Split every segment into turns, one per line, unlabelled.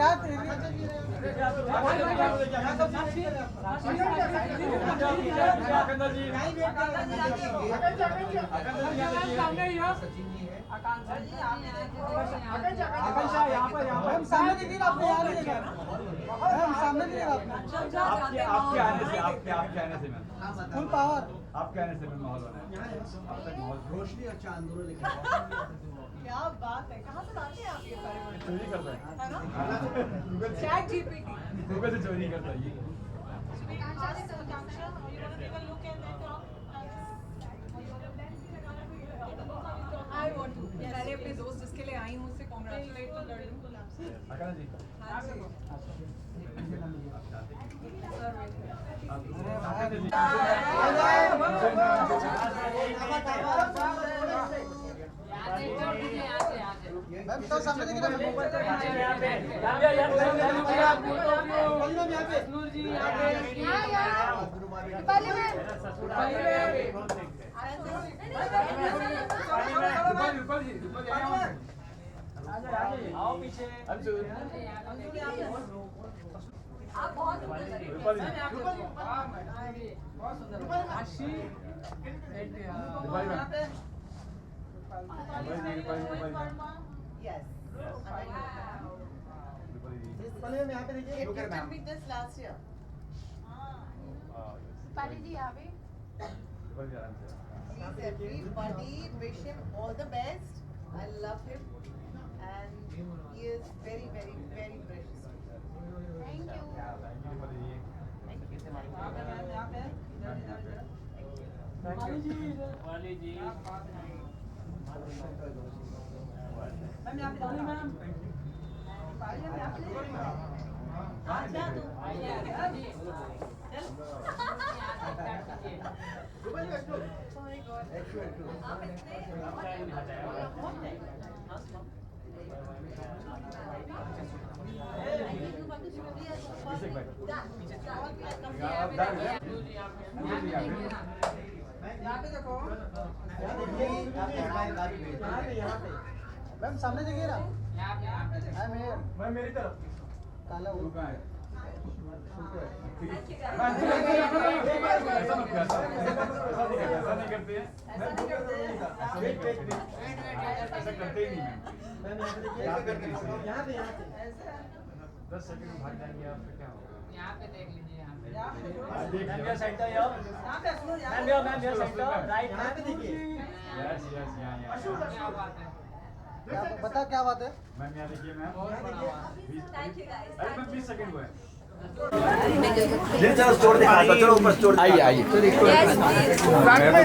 क्या
आकांक्षा जी
आप मैम सामने देखिए आपने यहाँ नहीं देखा मैम सामने देखिए आपने
आपके आने से मैम
फुल पावर
आपके आने से मैम माहौल बना है माहौल
रोशनी और चांद दोनों लेके
क्या बात है, कहाँ से लाते हैं आप ये सारे वर्ड?
चोरी करता है
है ना? Chat GPT.
गूगल से चोरी करता है ये
I want to. मैंने अपने दोस्त जिसके लिए आई हूँ उससे congratulate तो कर लूँ।
आकाश जी
हाँ जी। सर
मैम तो सामने देखिए मैम
आओ पीछे
आप बहुत सुंदर लग रहे हैं। बहुत सुंदर। आशी।
Yes.
यहाँ पे देखिए
You can meet this last year.
पाली जी यहाँ पे
Please everybody wish him all the best. I love him and he is very very very precious.
Thank you
वाली जी। मैम यहाँ पे डालिए मैम। पाली मैम यहाँ पे डालिए। आजा तू।
Oh my God. आप इतने
यहाँ पे देखो।
मैम सामने देखिए ना मैम ये
मैम मेरी तरफ
काला वो
कहाँ है ऐसा नहीं करते हैं ऐसा करते ही नहीं मैम
यहाँ पे
10 सेकंड में भाग जाएंगे आप फिर क्या होगा
यहाँ पे देख लीजिए यहाँ पे
यहाँ पे देखो।
देख लिया
यहाँ पे सुनो यहाँ पे।
राइट यहाँ पे देखिए
यस यस
क्या बात है
बता क्या बात है
मैम यहाँ देखिए मैम
बहुत बड़ा हुआ
Thank you guys.
अरे मैम 20 सेकंड हुए
चलो स्टोर दिखा दो चलो ऊपर स्टोर आइए आइए दोबारा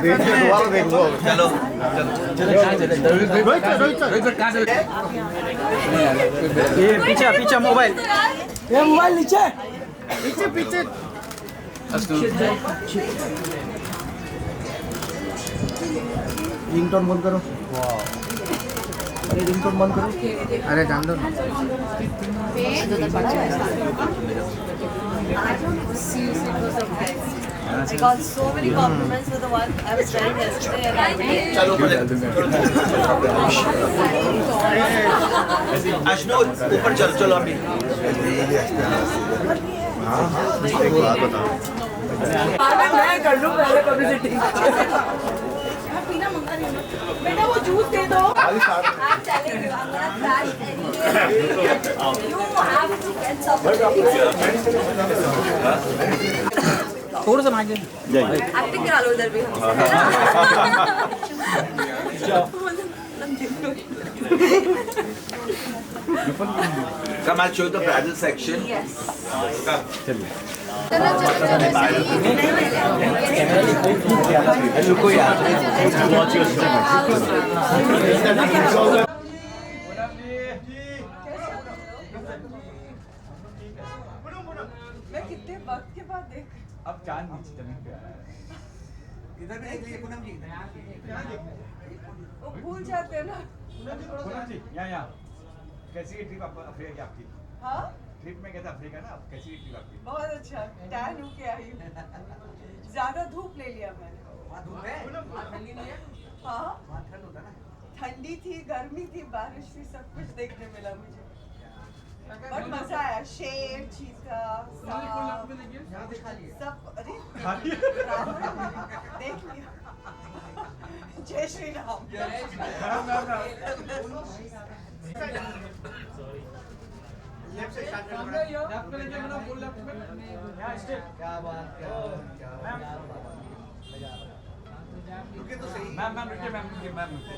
देख लो चलो
ये पीछे पीछे मोबाइल ये मोबाइल नीचे पीछे पीछे रिंगटोन बंद करो अरे रिंगटोन बंद करो अरे जान दो
seriously it was a mess. I got so many compliments for the one I was wearing yesterday and I really
चलो ऊपर अश्नो ऊपर चलो चलो अभी हाँ हाँ एक बात बताओ
मैं कर लूं पहले पब्लिसिटी
पीना मंगा रही हूँ बेटा वो जूस दे दो
I'm telling you, I'm gonna crash anyway. You have to get something.
थोड़ा सा मांगे
Acting करा लो इधर भी हम।
Come I'll show you the bridal section
Yes.
रुको यार
मैं कितने वक्त के बाद देख।
अब चांद नीचे जमीन पे आ रहा है
इधर भी देख लीजिए पूनम जी
वो भूल जाते हैं ना।
पूनम जी यहाँ कैसी ट्रिप अफ्रीका की आपकी
हाँ
ट्रिप में गए थे अफ्रीका ना कैसी ट्रिप आपकी
बहुत अच्छा टैन होके आई हूँ। ज्यादा धूप ले लिया मैंने। हाँ ठंडी थी गर्मी थी बारिश थी सब कुछ देखने मिला मुझे। बट मजा
शेर, चीता, सांप, सब अरे राहुल देख लिया। जय श्री राम।
मैम रुकिए मैम रुकिए मैम रुकिए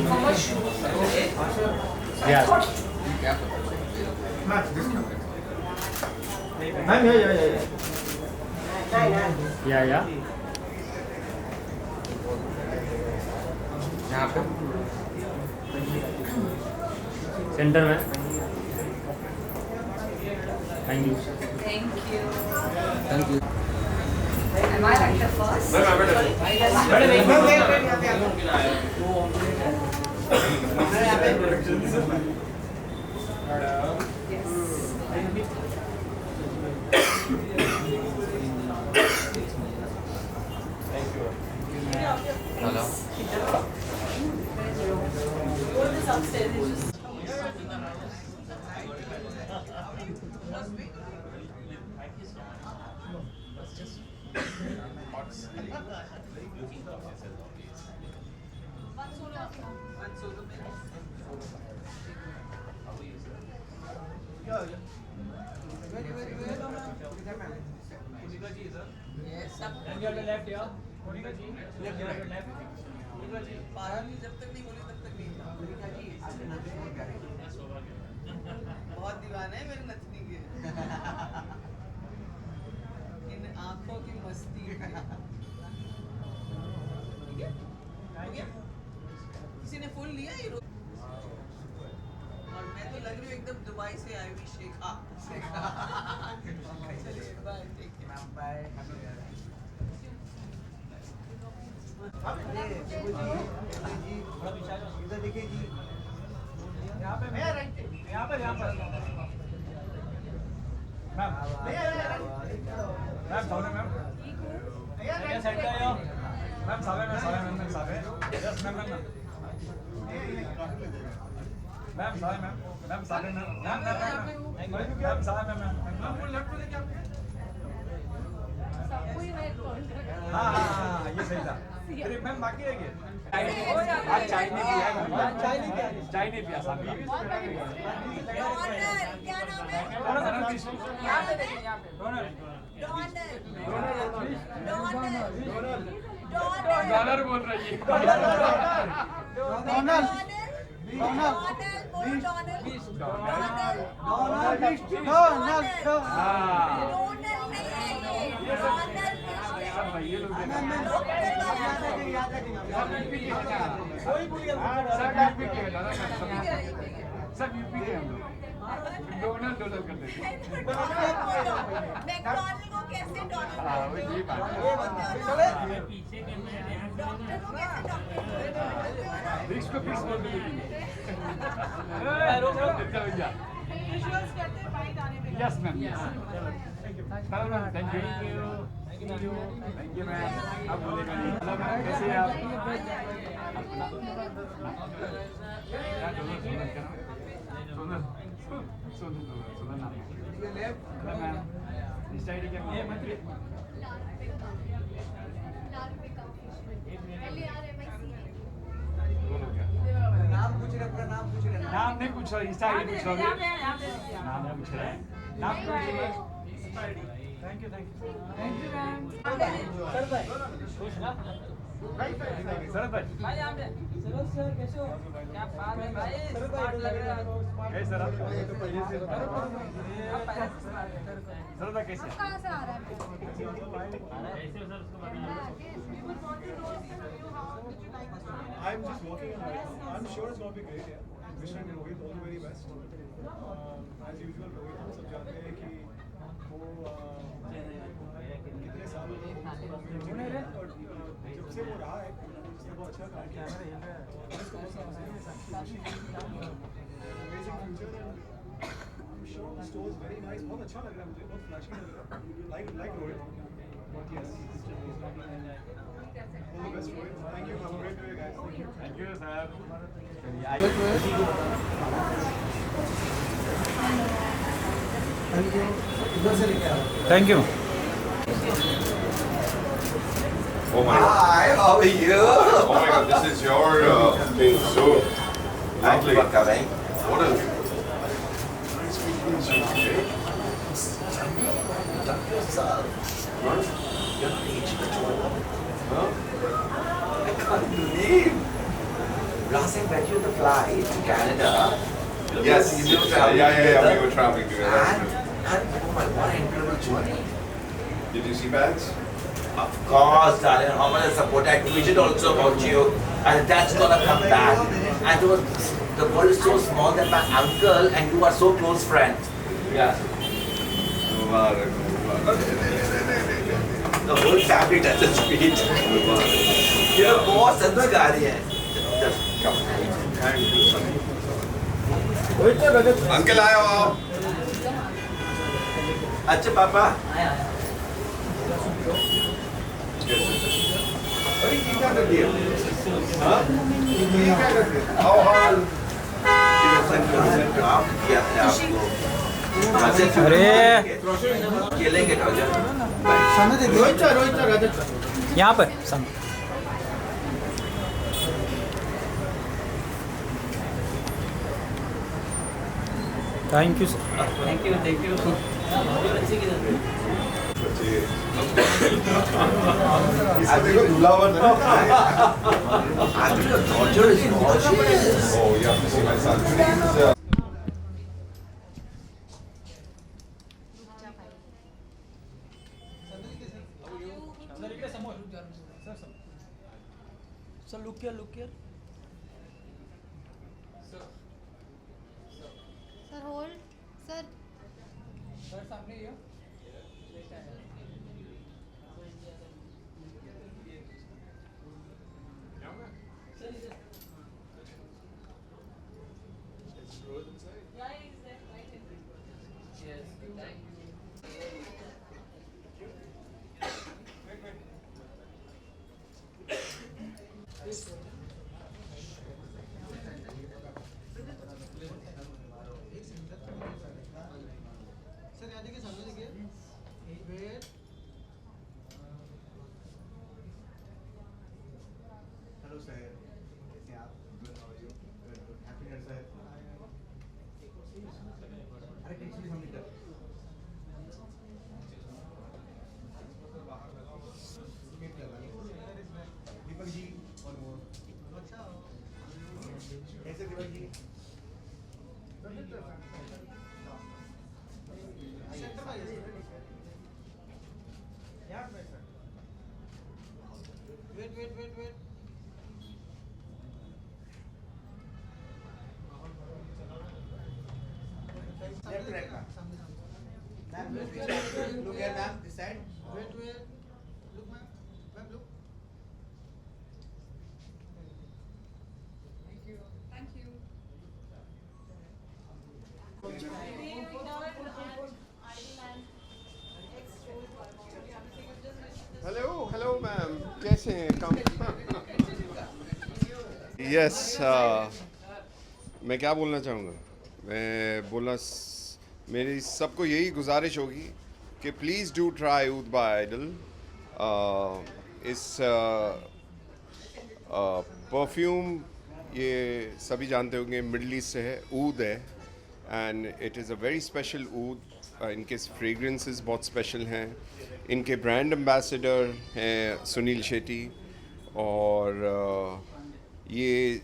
For a shoot.
Yeah.
यहाँ पे
सेंटर में thank you
Thank you. Am I like the first?
Hello
बहुत दीवाना है मेरे नचने के। इन आंखों की मस्ती। ठीक है? हो गया? किसी ने फुल लिया ये और मैं तो लग रही हूँ एकदम दुबई से आई हुई शेखा। चलिए बाय, टेक केयर। बाय। इधर देखिए जी।
यहाँ पे मैम सामने मैम साइड पे आओ मैम सामने यस मैम हाँ ये सही था फिर मैम बाकी रह गए आज चाय नहीं पिया चाय नहीं पिया साहब
क्या नाम है?
यहाँ पे देखिए यहाँ पे
डॉलर बोल रही है ये लोग सब यूपी के हम लोग डॉलर कर देते
मैकडॉनल्ड को कैसे डॉलर?
हाँ वही बात
डॉक्टर को कैसे डॉक्टर?
फिक्स को फिक्स बोल देंगे
विजुअल्स करते हैं बाइट आने में।
Yes ma'am hello ma'am thank you ma'am आप बोलेगा नहीं हेलो मैम कैसे हैं आप सोनल नाम हेलो मैम इस आईडी क्या ये मत
नाम पूछ रहे, पूरा नाम पूछ रहे।
नाम नहीं पूछ रहा इस आईडी पूछ रहा नाम पूछ रहा है नाम पूछ रहा थैंक यू मैम शरद भाई
भाई यहाँ पे सरोज सर कैसे हो? क्या बात है भाई स्मार्ट लग रहे हो
कैसे सर आप पहले से शरद भाई कैसे
कहाँ से आ रहा है?
I'm just working on it. I'm sure it's going to be great. Yeah. Wishing Rohit all the very best. As usual, Rohit हम सब जानते हैं कि वो कितने साल और जब से वो रहा है उसने बहुत अच्छा काम किया है। इसको बहुत amazing future I'm sure the store is very nice. बहुत अच्छा लग रहा है मुझे, बहुत flashy लग रहा है. Like Rohit. But yes, he's not all the best, Rohit. Thank you. Have a great day, guys. Thank you.
Thank you, sir.
Thank you.
Oh my God. Hi, how are you?
Oh my God, this is your thing. So
Thank you for coming.
what a nice meeting you today.
You're aged at all. I can't believe. Last I met you on the flight to Canada.
Yes,
We were traveling
yeah.
together.
We were traveling together.
And oh my, what an incredible journey.
Did you see bags?
Of course, darling. How much I support. I tweeted also about you, and that's gonna come back. And the world is so small that my uncle and you are so close friends. Yeah.
Mubarak, Mubarak.
The whole family does a tweet. ये लोग बहुत संस्कारी हैं. Just come.
Thank you, Sunny. Uncle आया हो आप?
अच्छा पापा.
अरे ये क्या कर दिया? हाँ? ये क्या कर दिया? आओ हाल.
काम किया है आपको.
अरे
खेलेंगे रोजा.
यहाँ पर सामने. Thank you sir.
इसे देखो दूल्हा बन रहा है.
Actually, your daughter is gorgeous.
Oh, you have to see my son. Please.
Sir look care
sir hold sir
sir सामने ये
Hello, sir. कैसे हैं आप? Good. How are you? Good. Good. Happy New Year, sir. अरे tension नहीं हमने कर. दीपक जी और वो. अच्छा. कैसे दीपक जी? यहाँ पे sir. Wait. Left, right, ma'am. Ma'am, look here, ma'am. This side. Wait. Look, ma'am. Ma'am, look.
Thank you.
Hello, ma'am. कैसे हैं? Come. Yes. मैं क्या बोलना चाहूँगा? मेरी सबको यही गुजारिश होगी कि please do try oud by Idol. इस परफ्यूम ये सभी जानते होंगे मिडल ईस्ट से है, ऊद है, and it is a very special oud. इनके फ्रेगरेंसेस बहुत स्पेशल हैं. इनके ब्रांड एम्बेसडर हैं सुनील शेट्टी, और ये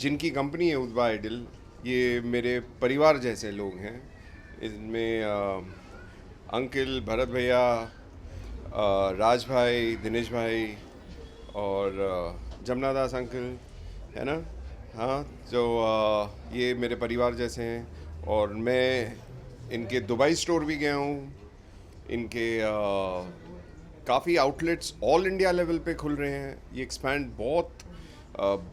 जिनकी कंपनी है ऊद बाय आइडल, ये मेरे परिवार जैसे लोग हैं. इनमें अंकल भरत भैया, राज भाई, दिनेश भाई और जमुना दास अंकल है ना. हाँ, जो ये मेरे परिवार जैसे हैं. और मैं इनके दुबई स्टोर भी गया हूँ. इनके काफ़ी आउटलेट्स ऑल इंडिया लेवल पे खुल रहे हैं. ये एक्सपैंड बहुत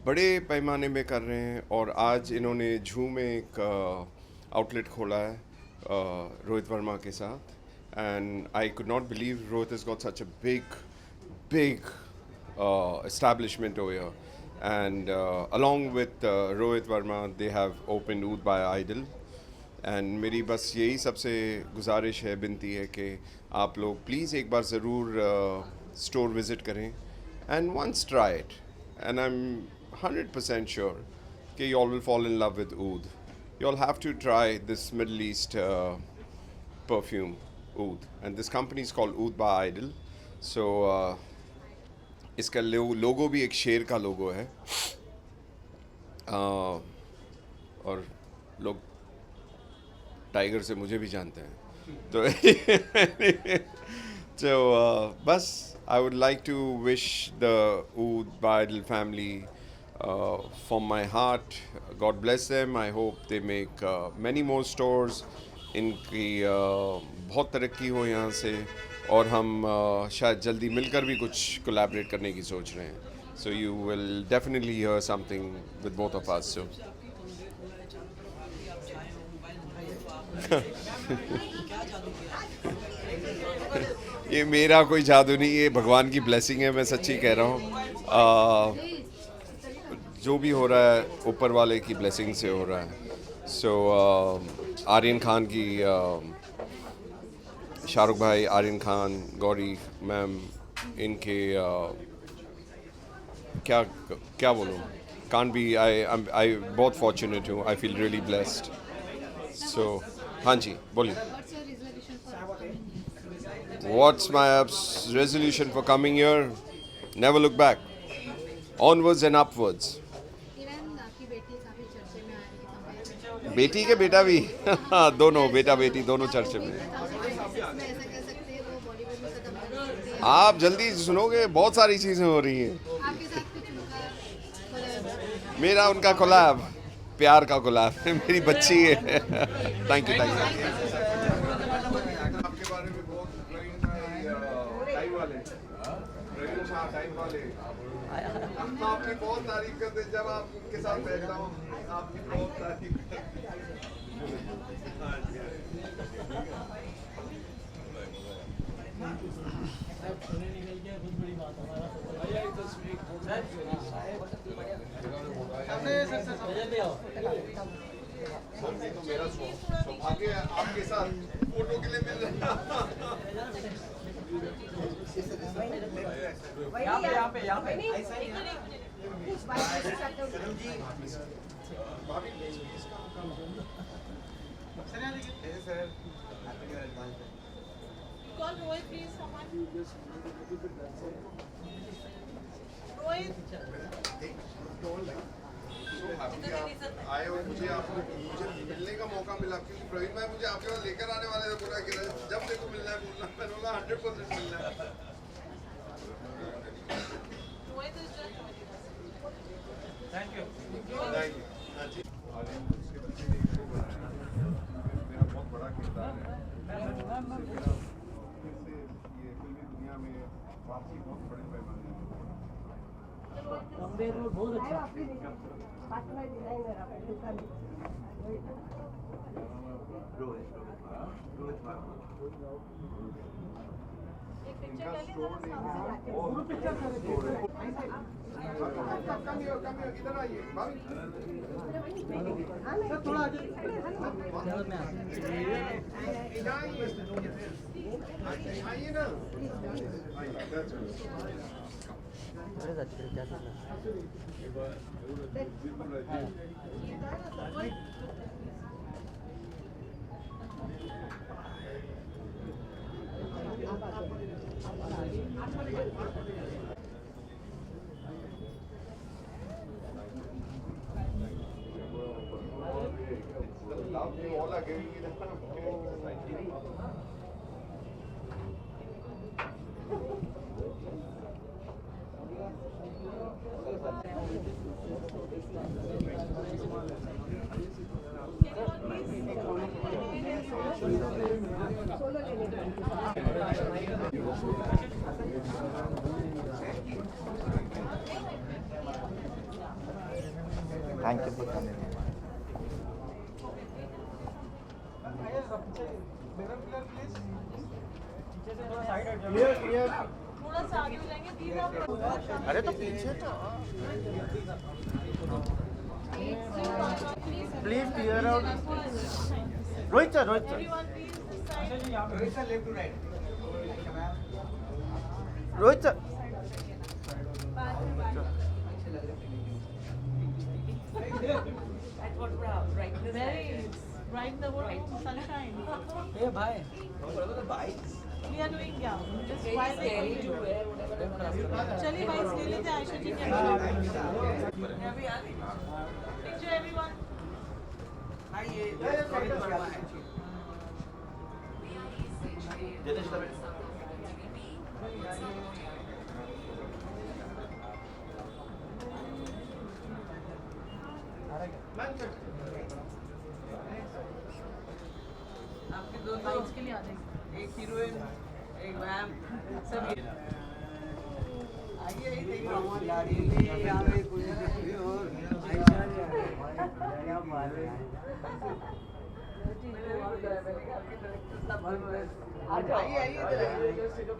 बड़े पैमाने में कर रहे हैं. और आज इन्होंने झू में एक आउटलेट खोला है. Rohit Verma के साथ, and I could not believe Rohit has got such a big establishment over here. And along with Rohit Verma, they have opened Oud by Idol. And मेरी बस यही सबसे गुजारिश है, बिनती है कि आप लोग प्लीज़ एक बार ज़रूर स्टोर विज़िट करें and once try it, and I am 100% sure कि you all will fall in love with oud. You all have to try this middle east perfume oud, and this company is called oud by Idol. So इसका logo भी एक शेर का लोगो है, और लोग tiger से मुझे भी जानते हैं. तो बस I would like to wish the oud by Idol family from my heart, God bless them. I hope they make many more stores. इनकी बहुत तरक्की हो यहाँ से, और हम शायद जल्दी मिलकर भी कुछ कोलैबोरेट करने की सोच रहे हैं. So you will definitely hear something with both of us. So ये मेरा कोई जादू नहीं, ये भगवान की ब्लेसिंग है, मैं सच्ची कह रहा हूँ. जो भी हो रहा है ऊपर वाले की ब्लेसिंग से हो रहा है. सो आर्यन खान की, शाहरुख भाई, आर्यन खान, गौरी मैम, इनके क्या बोलूँ, कांट बी, आई बहुत फॉर्चुनेट हूँ. I feel really blessed. So हाँ जी, बोलिए. What's my resolution for coming here? Never look back. Onwards and upwards. बेटी के बेटा भी दोनों, बेटा बेटी दोनों चर्चे में. आप जल्दी सुनोगे, बहुत सारी चीजें हो रही हैं. मेरा उनका कोलैब, प्यार का कोलैब है, मेरी बच्ची है. Thank you. आपके बारे में बहुत आपकी बहुत तारीफ करते, जब आप उनके साथ बैठता हूँ आपकी बहुत तारीफ तो मेरा सौभाग्य आपके साथ फोटो के लिए मिल रहा है.
यहाँ पे
Call Rohit, please, someone. Rohit.
आए और मुझे मिलने का मौका मिला, क्योंकि प्रवीण भाई मुझे आपके पास लेकर आने वाले थे. बोला कि जब देखो मिलना है बोलना. मैंने बोला 100% मिलना है.
Thank you.
मेरा बहुत बड़ा किरदार है. ये फिल्मी दुनिया में वापसी बहुत बड़े पैमाने
बहुत अच्छा.
इधर आइए आइए ना.
Thank you for coming.
थोड़ा सा आगे हो जाएंगे प्लीज आप।
अरे तो पीछे तो
please clear out. Rohit sir, Rohit sir, Rohit sir.
Right the whole sunshine.
ए भाई,
We are doing क्या? Just while चलिए भाई इसके लिए आयशा जी के Picture everyone. आपके दो लाइट्स के लिए आ जाएंगे, एक हीरोइन, एक मैम, सभी आइए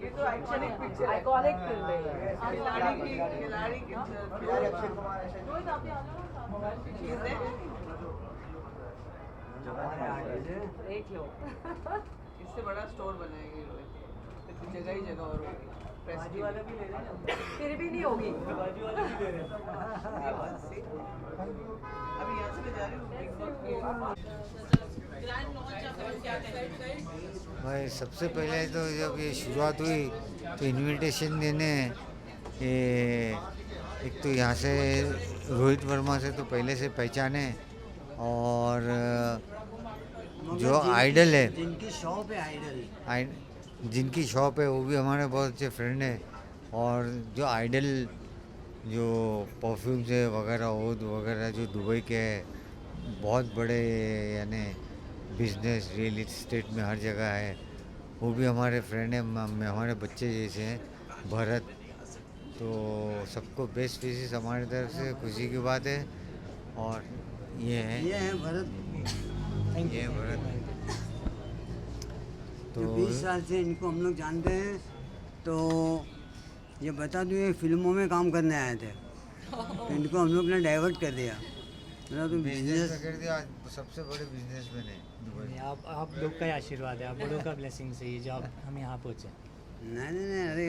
ये तो आइकॉनिक पिक्चर है, आइकॉनिक फिल्म है। खिलाड़ी की अक्षय कुमार रोहित आप भी आ जाओ देख लो। इससे बड़ा स्टोर बनाएंगे रोहित, जगह ही जगह और होगी। बाजू वाला भी ले लेना, फिर भी नहीं होगी। बाजू वाला भी ले लेना। अभी यहाँ से मैं जा रही हूँ ग्रैंड लॉन्च आप क्या करेंगे?
भाई सबसे पहले तो जब ये शुरुआत हुई तो इनविटेशन देने ये एक तो यहाँ से रोहित वर्मा से तो पहले से पहचाने, और जो आइडल है,
जिनकी शॉप है आइडल,
जिनकी शॉप है वो भी हमारे बहुत अच्छे फ्रेंड हैं, और जो आइडल जो परफ्यूम्स है वगैरह ओद वगैरह जो दुबई के है, बहुत बड़े यानी बिजनेस रियल इस्टेट में हर जगह है, वो भी हमारे फ्रेंड हैं, हमारे बच्चे जैसे हैं। भरत, तो सबको बेस्ट विशेस हमारी तरफ से, खुशी की बात है। और ये है भरत, ये है भरत।
तो 20 साल से इनको हम लोग जानते हैं। तो ये बता दूँ, ये फिल्मों में काम करने आए थे, तो इनको हम लोग ने डाइवर्ट कर दिया। मेरा तो बिजनेस
कर दिया, सबसे बड़े बिजनेसमैन है दुबई।
आप लोग का ही आशीर्वाद है, आप लोगों का ब्लेसिंग से ही जो हम यहाँ पहुँचे।
नहीं, अरे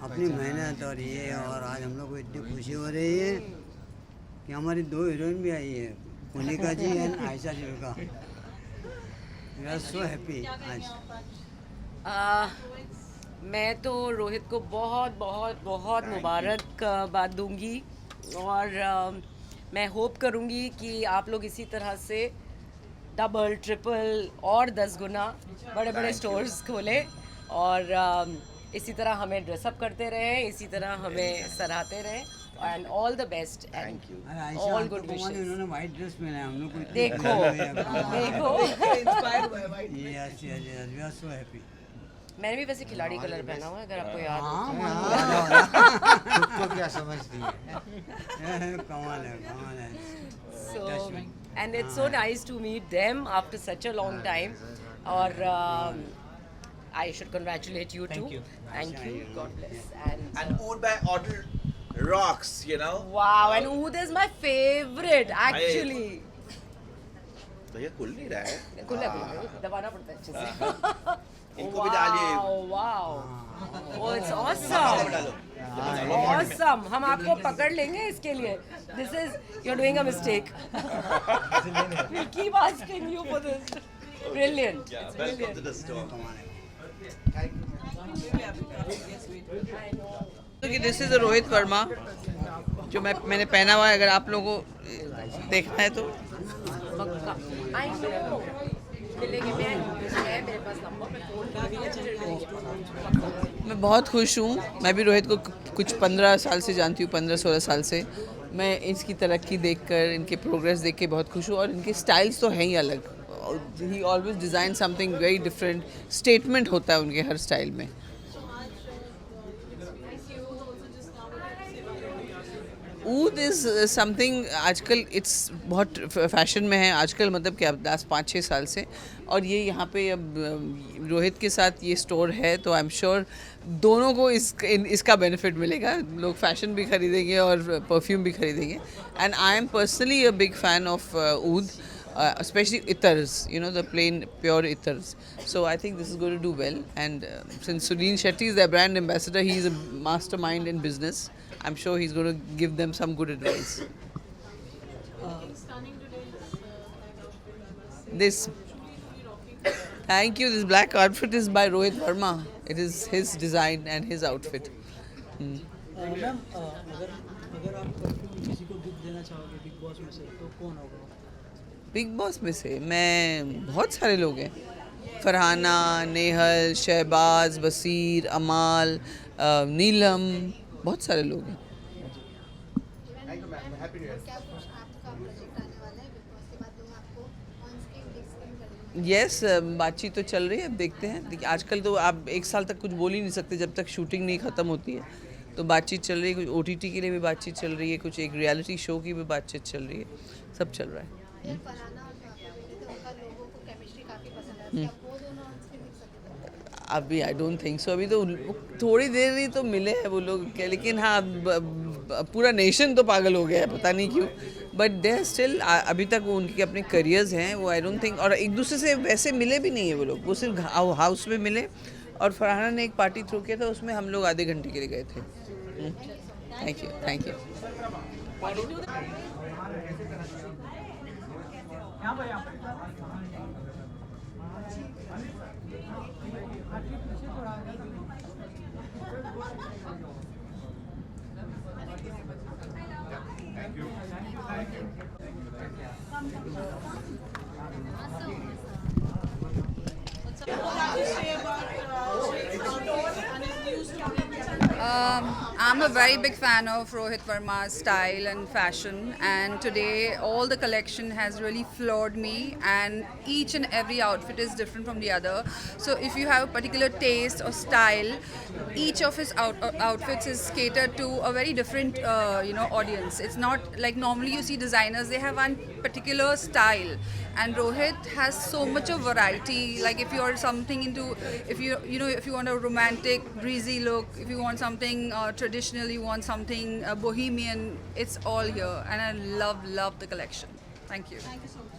अपनी मेहनत और ये, और आज हम लोग को इतनी खुशी हो रही है कि हमारी 2 हीरोइन भी आई है, मोनिका जी एंड आयशा जी का। वी आर सो हैप्पी आज।
मैं तो रोहित को बहुत बहुत बहुत मुबारकबाद दूंगी, और मैं होप करूंगी कि आप लोग इसी तरह से डबल ट्रिपल और 10 गुना बड़े बड़े स्टोर्स खोलें, और इसी तरह हमें ड्रेसअप करते रहें, इसी तरह हमें सराहते रहें। And all the best and all good wishes.
उन्होंने वाइट ड्रेस पहना है, हम लोग को
देखो
इंस्पायर्ड हुए भाई।
Yes we are so happy.
मैंने भी वैसे खिलाड़ी कलर पहना हुआ है, अगर आपको याद हो।
खुद को क्या समझती है?
कमाल है।
So, and it's so nice to meet them after such a long time. Or I should congratulate you too. Thank you. God bless.
And Oud by Odell rocks, you know.
Wow, and Oud is my favorite actually.
तो ये खुल नहीं रहा है।
खुला दबाना पड़ता है अच्छे से।
इनको भी डालिए।
Wow. Oh, it's awesome. Awesome. हम आपको पकड़ लेंगे इसके लिए. This is you're doing a mistake. We'll keep asking you for this. Brilliant.
Yeah, welcome to the store.
This is a Rohit Verma जो मैंने पहना हुआ है, अगर आप लोगों को देखना है तो।
I know. मिलेंगे, मेरे पास नंबर पे फोन कर दिया।
मैं बहुत खुश हूँ। मैं भी रोहित को कुछ 15 साल से जानती हूँ, 15-16 साल से। मैं इसकी तरक्की देखकर, इनके प्रोग्रेस देख के बहुत खुश हूँ, और इनके स्टाइल्स तो हैं ही अलग। ही always design something very different, statement होता है उनके हर स्टाइल में। ऊद इज़ समथिंग आजकल इट्स बहुत फैशन में है आजकल, मतलब कि 5-6 साल से, और ये यहाँ पे अब रोहित के साथ ये स्टोर है, तो आई एम श्योर दोनों को इसका बेनिफिट मिलेगा। लोग फैशन भी खरीदेंगे और परफ्यूम भी खरीदेंगे। And I am personally a big fan of oud, especially Itars, you know, the plain pure Itars. So I think this is going to do well. And since Sunil Shetty is their brand ambassador, he is a mastermind in business. I'm sure he's going to give them some good advice. This, thank you. This black outfit is by Rohit Verma. It is his design and his outfit.
Ma'am अगर आप किसी को gift देना चाहोगे big boss में से तो कौन होगा?
बिग बॉस में से मैं, बहुत सारे लोग हैं, फरहाना, नेहल, शहबाज, बसीर, अमाल, नीलम, बहुत सारे लोग हैं। यस, बातचीत तो चल रही है, अब देखते हैं। देखिए आजकल तो आप एक साल तक कुछ बोल ही नहीं सकते जब तक शूटिंग नहीं ख़त्म होती है। तो बातचीत चल रही है, कुछ OTT के लिए भी बातचीत चल रही है, कुछ एक रियलिटी शो की भी बातचीत चल रही है, सब चल रहा है। अभी आई डोंट थिंक सो, अभी तो थोड़ी देर ही तो मिले हैं वो लोग के, लेकिन हाँ पूरा नेशन तो पागल हो गया है, पता नहीं क्यों। बट दे आर स्टिल, अभी तक वो उनके अपने करियर्स हैं, वो आई डोंट थिंक, और एक दूसरे से वैसे मिले भी नहीं है वो लोग, वो सिर्फ हाउस में मिले। और फरहाना ने एक पार्टी थ्रो किया था, उसमें हम लोग आधे घंटे के लिए गए थे। Thank you, thank you.
I'm a very big fan of Rohit Verma's style and fashion, and today all the collection has really floored me, and each and every outfit is different from the other. So if you have a particular taste or style, each of his outfits is catered to a very different audience. It's not like normally you see designers, they have one particular style, and Rohit has so much of variety. Like if you're something into, if you want a romantic breezy look, if you want something traditional, you want something bohemian, it's all here, and I love the collection. Thank you. Thank you so
much.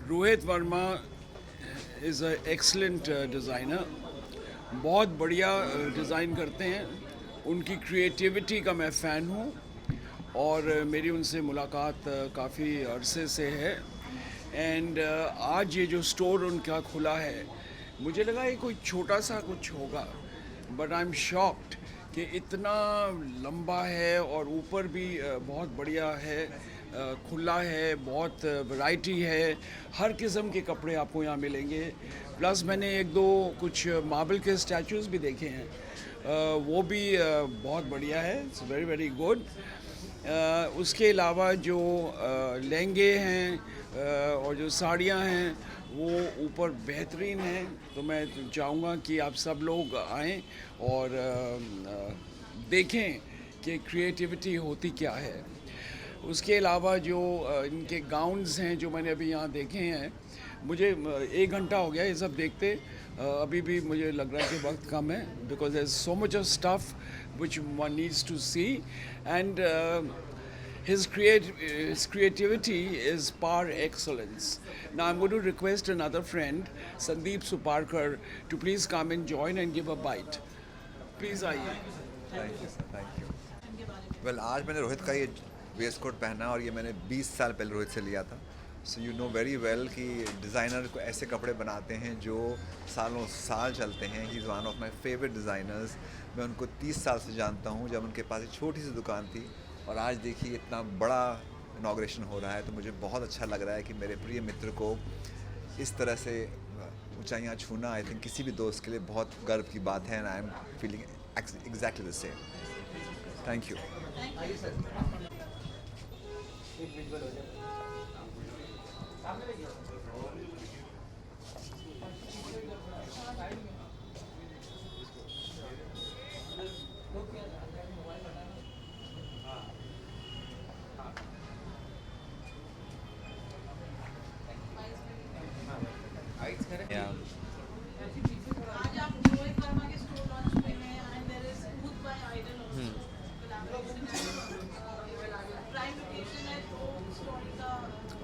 Rohit Verma is an excellent designer. बहुत बढ़िया design करते हैं, उनकी creativity का मैं fan हूँ और मेरी उनसे मुलाकात काफ़ी अरसे से है। एंड आज ये जो स्टोर उनका खुला है, मुझे लगा ये कोई छोटा सा कुछ होगा, बट आई एम शॉक्ड कि इतना लंबा है और ऊपर भी बहुत बढ़िया है, खुला है, बहुत वैरायटी है, हर किस्म के कपड़े आपको यहाँ मिलेंगे। प्लस मैंने एक दो कुछ मार्बल के स्टैचूज़ भी देखे हैं, वो भी बहुत बढ़िया है, इट्स वेरी वेरी गुड। उसके अलावा जो लहंगे हैं और जो साड़ियाँ हैं वो ऊपर बेहतरीन हैं, तो मैं चाहूँगा कि आप सब लोग आएँ और देखें कि क्रिएटिविटी होती क्या है। उसके अलावा जो इनके गाउन्स हैं जो मैंने अभी यहाँ देखे हैं, मुझे 1 घंटा हो गया ये सब देखते, अभी भी मुझे लग रहा है कि वक्त कम है, because there is so much of stuff which one needs to see, and his creativity is par excellence. Now I'm going to request another friend, Sandeep Suparkar, to please come and join and give a bite. Please आइए।
Thank you sir, thank you. Well, आज मैंने रोहित का ये waste coat पहना और ये मैंने 20 साल पहले रोहित से लिया था। So you know very well कि डिज़ाइनर को ऐसे कपड़े बनाते हैं जो सालों साल चलते हैं। He is one of my favourite designers. मैं उनको 30 साल से जानता हूँ, जब उनके पास एक छोटी सी दुकान थी, और आज देखिए इतना बड़ा इनॉग्रेशन हो रहा है, तो मुझे बहुत अच्छा लग रहा है कि मेरे प्रिय मित्र को इस तरह से ऊंचाइयाँ छूना, आई थिंक किसी भी दोस्त के लिए बहुत गर्व की बात है, and I am feeling exactly the same. Thank you.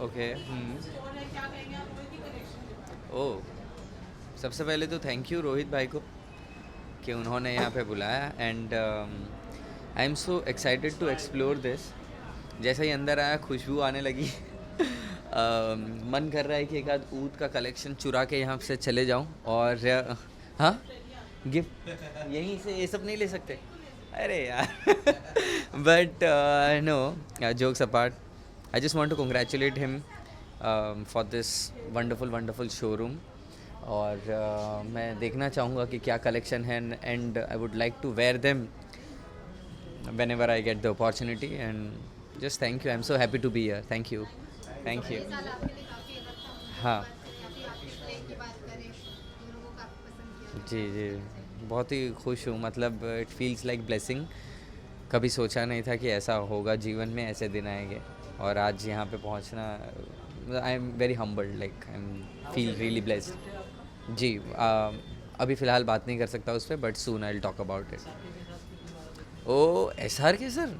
Okay oh, सबसे पहले तो थैंक यू रोहित भाई को कि उन्होंने यहाँ पे बुलाया and I am so excited to explore this. जैसे ही अंदर आया खुशबू आने लगी मन कर रहा है कि एक आध ऊद का कलेक्शन चुरा के यहाँ से चले जाऊँ और हाँ गिफ्ट यहीं से ये सब नहीं ले सकते, अरे यार but no jokes apart, I just want to congratulate him for this wonderful showroom और मैं देखना चाहूँगा कि क्या कलेक्शन है and I would like to wear them whenever I get the opportunity and just thank you, I'm so happy to be here, thank you। हाँ जी जी बहुत ही खुश हूँ, मतलब इट फील्स लाइक ब्लेसिंग। कभी सोचा नहीं था कि ऐसा होगा, जीवन में ऐसे दिन आएंगे और आज यहाँ पे पहुँचना, I am very humbled, like I am feel really blessed जी। अभी फ़िलहाल बात नहीं कर सकता उस पर, but soon I will talk about it. Oh SR के सर,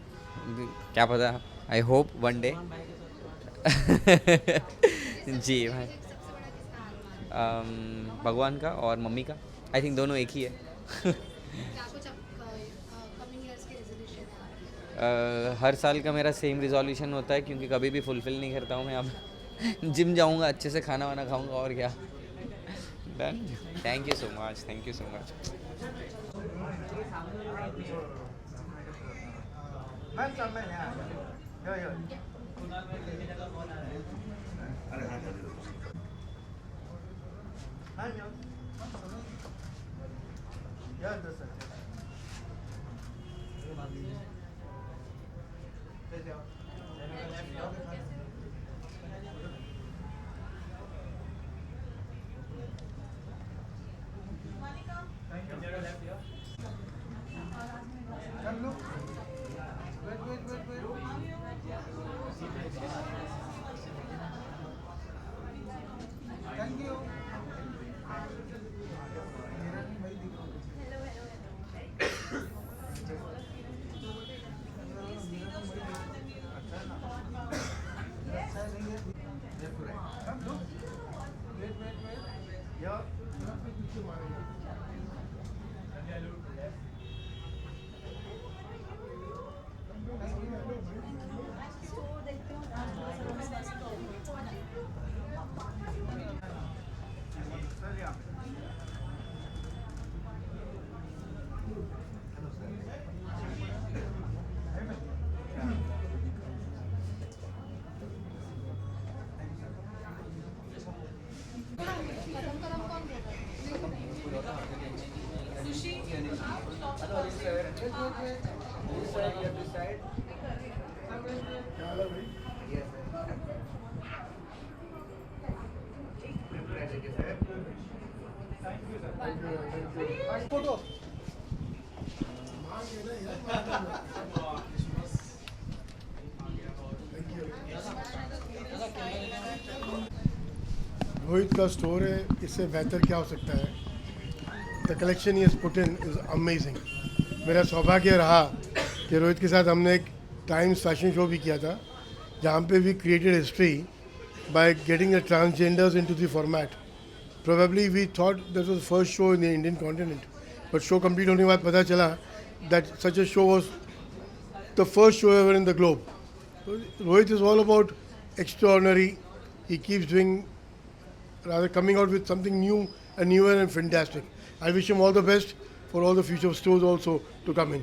क्या पता, आई होप वन डे जी भाई। भगवान का और मम्मी का, आई थिंक दोनों एक ही है हर साल का मेरा सेम रिजोल्यूशन होता है क्योंकि कभी भी फुलफिल नहीं करता हूँ मैं। अब जिम जाऊँगा, अच्छे से खाना वाना खाऊँगा और क्या। Done, thank you so much, thank you so much.
Rohit का स्टोर है, इससे बेहतर क्या हो सकता है। The collection he put in is amazing. मेरा सौभाग्य रहा कि रोहित के साथ हमने एक टाइम्स फैशन शो भी किया था जहाँ पे भी created history by getting the transgenders into the format. Probably we thought that was the first show in the Indian continent, but show complete होने के बाद पता चला that such a show was the first show ever in the globe. Rohit is all about extraordinary, he keeps doing rather coming out with something new and newer and fantastic. I wish him all the best for all the future stores also to come in.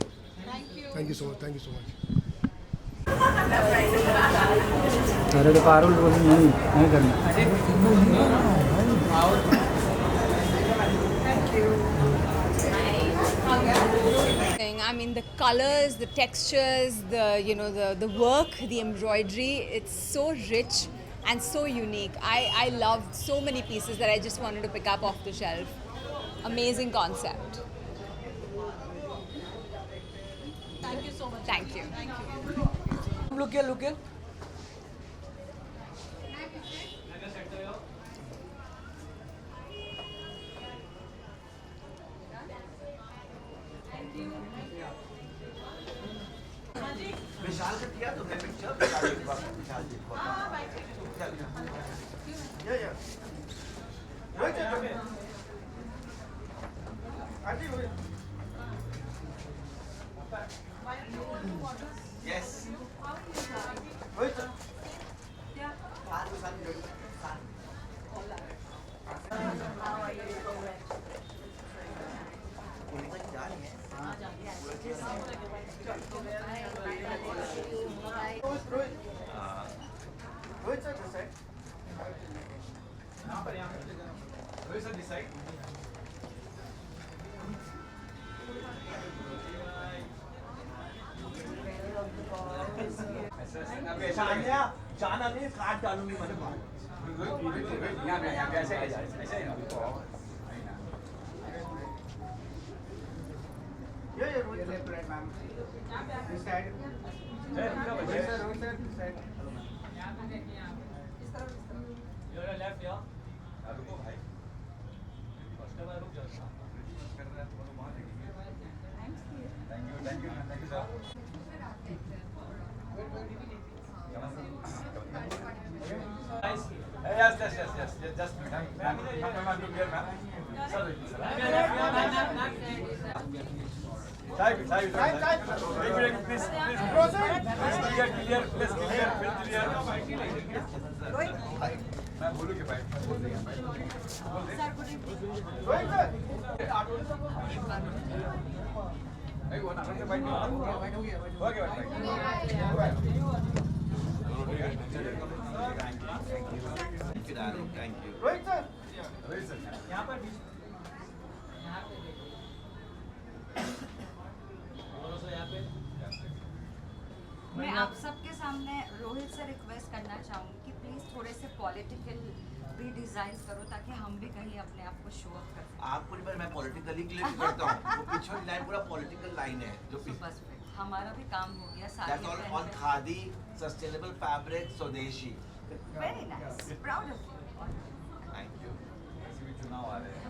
Thank you so much. Thank you so much.
अरे तो पारुल नहीं करना।
I mean, the colors, the textures, the work, the embroidery, it's so rich and so unique. I loved so many pieces that I just wanted to pick up off the shelf. Amazing concept.
Thank you so much.
Thank you.
Look here, look here.
विशाल से किया तुमने picture? विशाल जी को। Yes.
Rohit sir this side यहाँ पर Rohit sir this side
जाना नहीं काट डालूंगी मैंने
यहाँ ऐसे ऐसे
ये Rohit sir ma'am this side Rohit sir this side
your left या रुको भाई फर्स्ट बार रुक जाओ thank you sir Yes, just ma'am, look here, ma'am. Sorry, Side, please, clear, Ma'am, बोलो के भाई. नहीं वो ना के भाई. ओके भाई.
Thank you.
रोहित सर यहाँ पर
मैं आप सबके सामने रोहित से रिक्वेस्ट करना चाहूँगी कि प्लीज़ थोड़े से पॉलिटिकल भी डिज़ाइन करो ताकि हम भी कहीं अपने आप को शो अप कर सकें।
आपको नहीं पता मैं पॉलिटिकली क्लियर करता हूँ वो पीछे वाली लाइन पूरा पॉलिटिकल लाइन है जो
बस हमारा भी काम हो गया
That's all on khadi sustainable fabric swadeshi
very nice proud of you
thank you
ऐसे भी चुनाव आ रहे हैं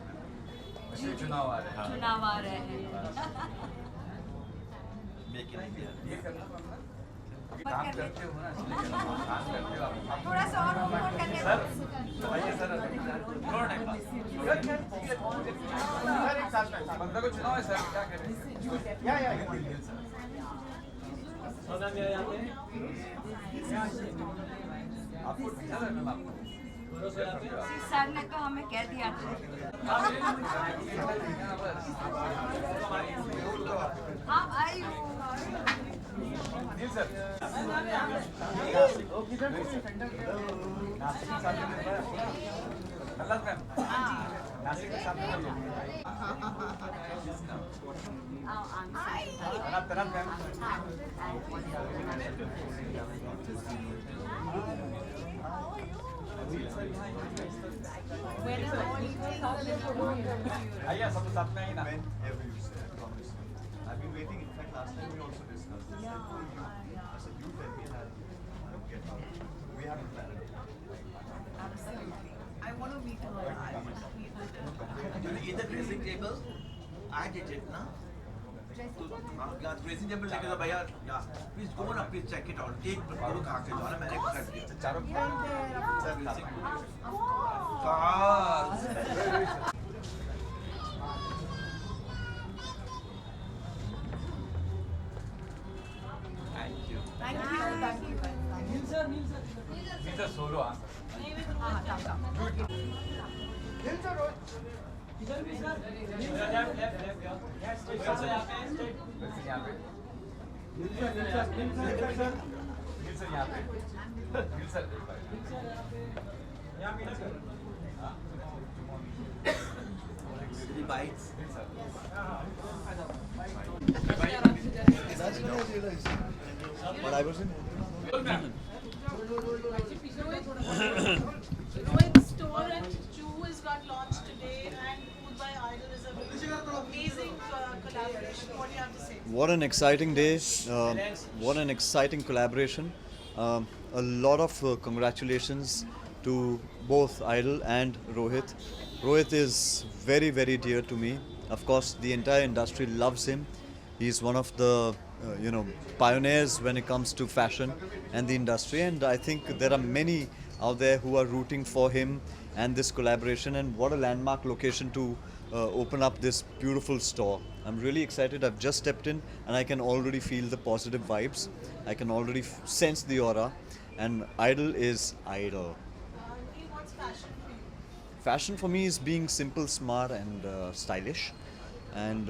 ऐसे भी चुनाव आ रहे हैं
चुनाव आ रहे हैं
मेक इन इंडिया
ये करना काम करते हो ना काम करते हो आप
थोड़ा सा और प्रमोट करने
सर आइए सर थोड़ा टाइम सर एक साथ में बंदा को चुनाव है सर क्या करें या सोना मेरा यहाँ पे आपको पता है मैम आपको
सर ने तो हमें कह दिया था हाँ आई
नील सर नासिक के सामने तरफ आइए सब साथ में ही ना
I've been waiting. In fact, last time we also discussed this. I said, you tell me and I'll get out. We have a plan.
Absolutely. I want to meet her. I want to meet her.
You eat the dressing table? I did it, na? Yeah, dressing table लेके तो भैया, yeah. Please go na, please check it out. एक बोलो कहाँ के जाना मैंने कर दिया.
चारों
Thank you.
Neil sir solo हाँ. इधर भी सर. लेफ्ट. सर यहाँ पे. यहाँ पे. नील सर यहाँ पे. नील सर यहाँ पे sir.
Three bites.
But I was in.
Rohit's store at Chew has got launched today, and Food by Idol is an amazing collaboration. What do you have to say?
What an exciting day! What an exciting collaboration! A lot of congratulations to both Idol and Rohit. Rohit is very, very dear to me. Of course, the entire industry loves him. He's one of the pioneers when it comes to fashion and the industry. And I think there are many out there who are rooting for him and this collaboration, and what a landmark location to open up this beautiful store. I'm really excited. I've just stepped in and I can already feel the positive vibes. I can already sense the aura, and Idol is Idol.
What's fashion for you?
Fashion for me is being simple, smart and stylish, and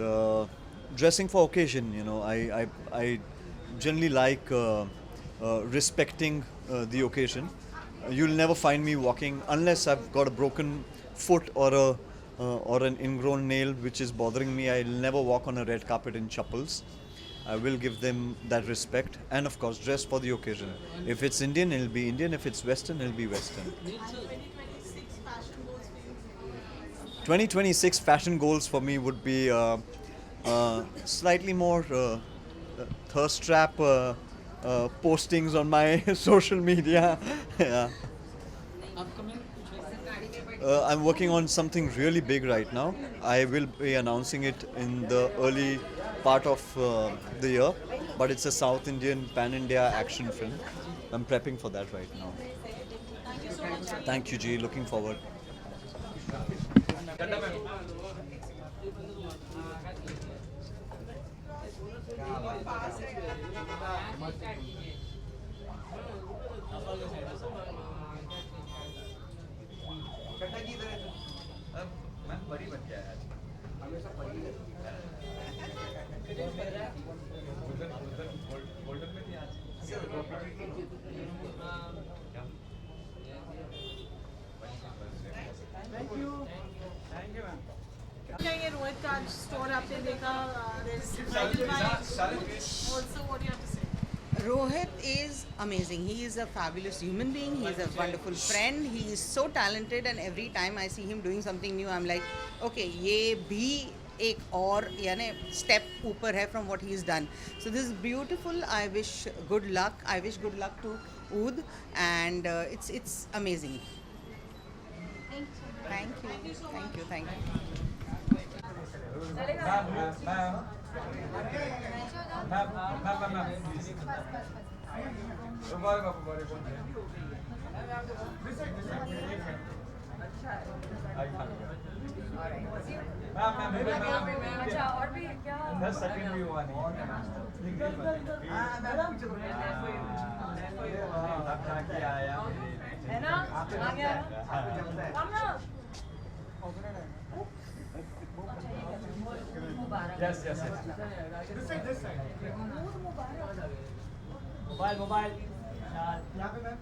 dressing for occasion. You know, I generally like respecting the occasion. You'll never find me walking unless I've got a broken foot or an ingrown nail which is bothering me. I'll never walk on a red carpet in chappals. I will give them that respect, and of course dress for the occasion. If it's Indian, it'll be Indian. If it's Western, it'll be Western. 2026 fashion goals for me would be slightly more thirst trap postings on my social media. Yeah. I'm working on something really big right now. I will be announcing it in the early part of the year, but it's a South Indian pan-India action film. I'm prepping for that right now.
Thank you so much.
Thank you, G. Looking forward.
क्या ये रोहित का store आपने देखा? Also, what do you have to say?
Rohit is amazing. He is a fabulous human being. He is a wonderful friend. He is so talented, and every time I see him doing something new, I'm like, okay, ये भी एक और यानी step ऊपर है from what he has done. So this is beautiful. I wish good luck. I wish good luck to Oud, and it's amazing. Thank you. Thank you. Thank you.
अच्छा और भी क्या
10 सेकंड भी हुआ नहीं
है ना आ गया हम ना
Yes. This side. Mobile. यहाँ पे मैम।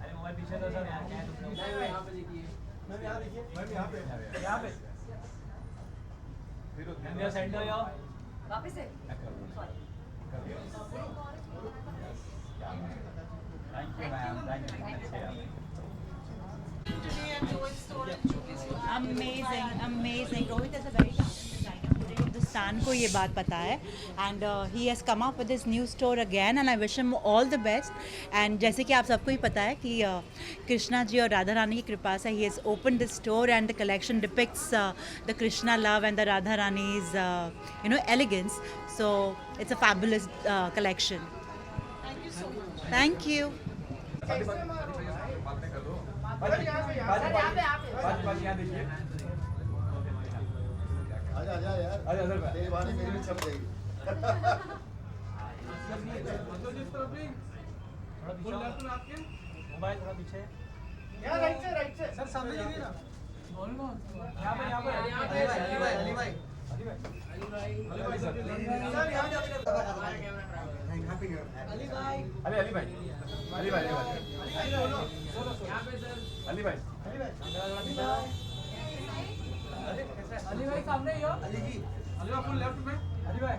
अरे मोबाइल पीछे दो सर। यहाँ पे देखिए। मैम यहाँ देखिए। मैम यहाँ पे। फिर सेंटर यो।
वापस से।
Thank you, ma'am. Thank you.
Today at Rohit's store and showcase your
Amazing. Rohit is a very talented designer. पूरे हिंदुस्तान को ये बात पता है, and he has come up with this new store again, and I wish him all the best. And जैसे कि आप सबको ही पता है कि कृष्णा जी और राधा रानी की कृपा से he has opened this store, and the collection depicts the Krishna love and the Radha Rani's elegance. So it's a fabulous collection.
Thank you so much.
Thank you.
यहाँ देखिए आजा यार तेरी वाली मेरी भी छप जाएगी थोड़ा लेफ्ट में आपके मोबाइल थोड़ा पीछे यार राइट से सर सामने जाइए ना यहाँ पे अली भाई सर यहाँ अली भाई अली भाई सामने ही हो अली जी अली भाई फुल लेफ्ट में अली भाई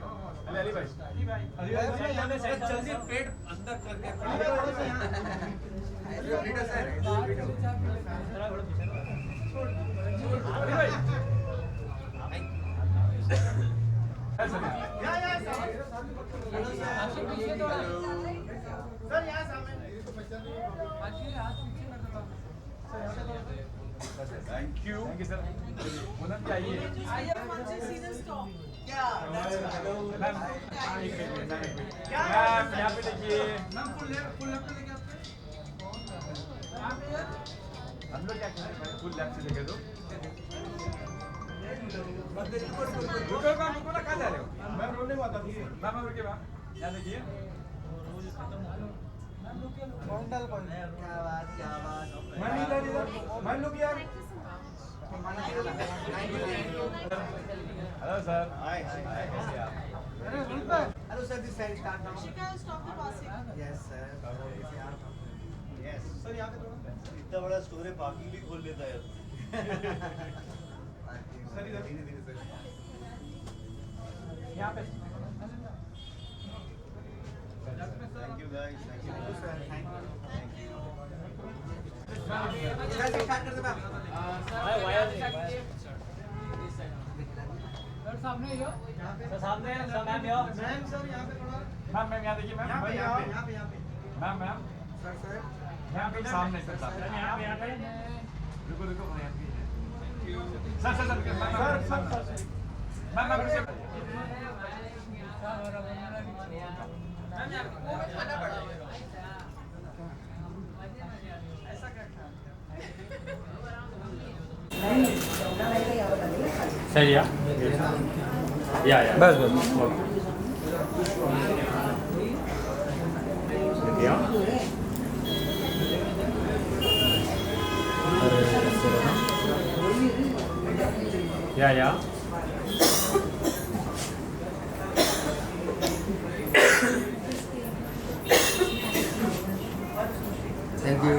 जल्दी पेट अंदर करके अली भाई सर यहाँ सामने Thank you. Thank you, sir. Munam चाहिए.
Once you see the store.
Ma'am यहाँ पे देखिए. मैम फुल लेफ्ट पे देखिए आपने. चैप से देखे तो रुको ना, कहाँ जा रहे हो?
मैम रोने को आता थी।
मैम रुकिए मैम, यहाँ देखिए।
मैम इधर मैम लोग यार।
Hello sir.
Hello sir, this side start now.
Shika, stop the passing.
Yes sir. Yes.
Sir यहाँ पे थोड़ा।
इतना बड़ा स्टोर है, पार्किंग भी खोल लेता है।
सर इधर धीरे सर।
यहाँ पे।
Thank you guys. Thank you.
Sir, thank you.
इधर से स्टार्ट कर दे मैम।
सर सामने यो।
सर सामने, सर मैम यो।
मैम सर यहाँ पे थोड़ा।
मैम यहाँ देखिए मैम।
यहाँ पे।
मैम
सर
यहाँ पे सामने सर सामने। यहाँ पे। रुको सर मैम
सर या बस या
Thank you.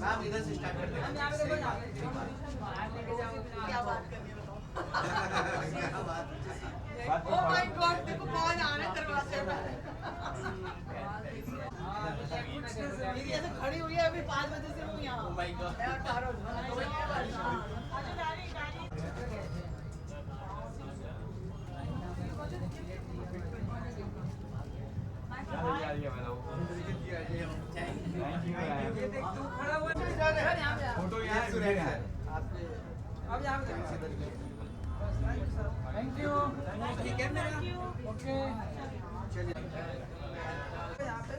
मैम इधर से स्टार्ट करते हैं। यहाँ पे देखो यहाँ पे। क्या बात करनी है बताओ। Oh my God, देखो कौन आ रहा है दरवाजे पे। मेरी ऐसे खड़ी हुई है अभी 5 बजे से हूँ यहाँ। Oh my God.
फोटो यहाँ है।
अब यहाँ पे थैंक यू। ठीक है मेरा। ओके। चलिए। यहाँ पे।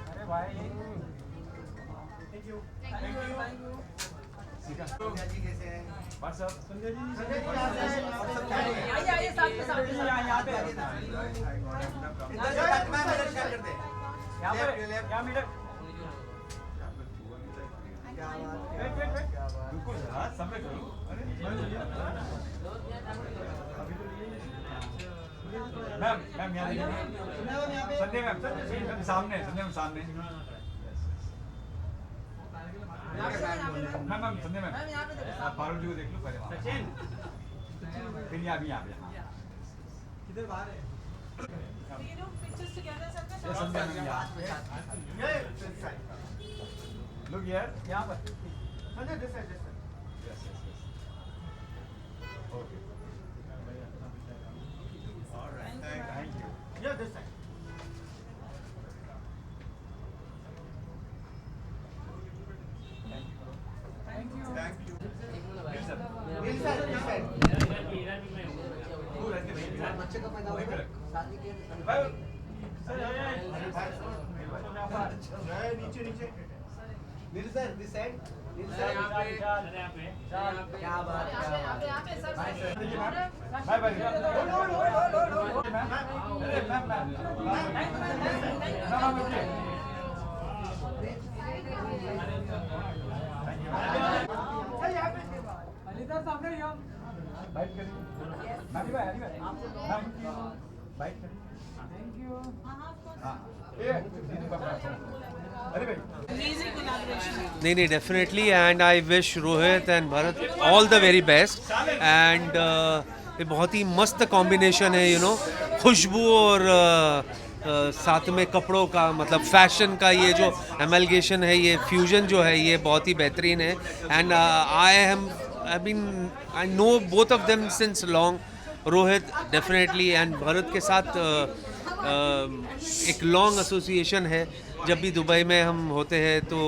अरे भाई। Thank you.
संजय जी कैसे हैं?
व्हाट्सअप।
संजय जी आइए साथ में
यहाँ पे।
इधर स्टार्ट मैम इधर शेयर कर दे।
यहाँ पे यहाँ मीटर।
क्या बात है?
वेट रुको यार, समय करो। अरे मैम यहाँ देखिए। संजय मैम सामने। मैम संजय मैम आप पारुल जी को देख लो पहले वहाँ। फिर यहाँ पे।
किधर बाहर है?
You know, pictures together, सबका
ये संजय मैम यहाँ। Look here, यहाँ पर।
Sanjay this side.
Yes. Okay.
All right.
Thank you.
Yeah, this side.
Thank you.
This side.
बच्चे का पैदा हुआ शादी के
नीचे नील सर दिस साइड क्या बात
सामने बाइट करिए नानी भाई बाइट करिए थैंक यू
नहीं definitely and I wish Rohit and Bharat all the very best and ये बहुत ही मस्त कॉम्बिनेशन है यू नो खुशबू और साथ में कपड़ों का मतलब फैशन का ये जो एमलगेशन है ये फ्यूजन जो है ये बहुत ही बेहतरीन है and I know both of them since long Rohit definitely and Bharat के साथ एक लॉन्ग एसोसिएशन है जब भी दुबई में हम होते हैं तो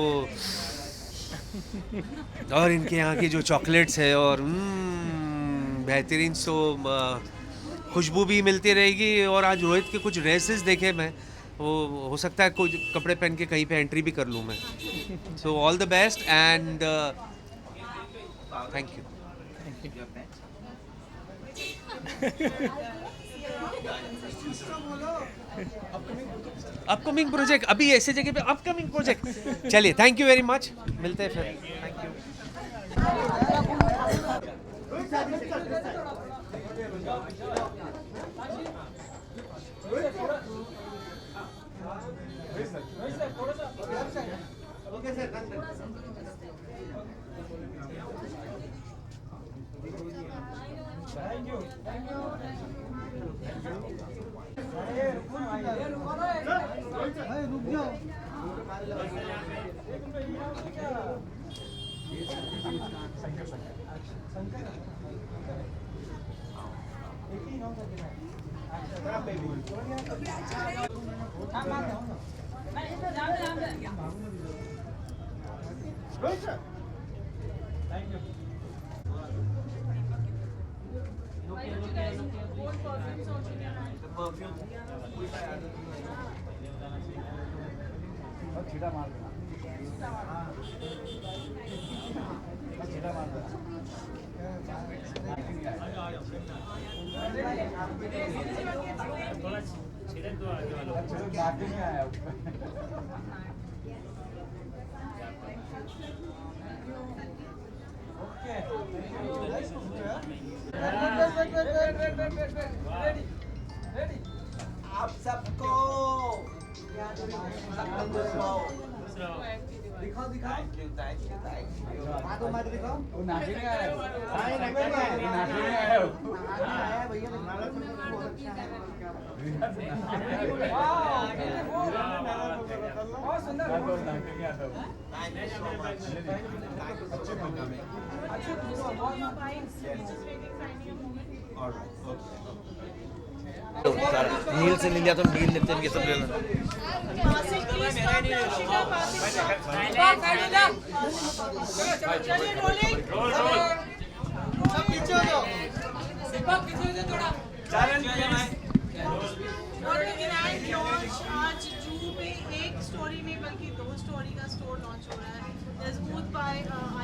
और इनके यहाँ की जो चॉकलेट्स है और बेहतरीन सो खुशबू भी मिलती रहेगी और आज रोहित के कुछ ड्रेसेस देखे मैं हो सकता है कुछ कपड़े पहन के कहीं पे एंट्री भी कर लूँ मैं. So all the best and thank you. Upcoming project अभी ऐसे जगह पे अपकमिंग प्रोजेक्ट. चलिए थैंक यू वेरी मच, मिलते हैं फिर. Thank you.
आप सबको दिखाओ दिखाओ. Thank you. मार दिखाओ. वो नाचने आया है. नाचने आया है भैया. बहुत सुंदर.
नील से ले लिया तो नील नितिन ये सब ले लेना.
आज जू पे एक स्टोरी नहीं बल्कि 2 स्टोरी का स्टोर लॉन्च हो रहा है. There's Oud by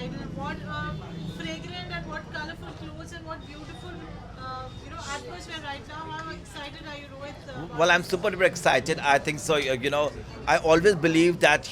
Idol. What fragrant and what colorful clothes and what beautiful atmosphere right now. How excited are you, Rohit?
Well, I'm super excited. I think so. I always believe that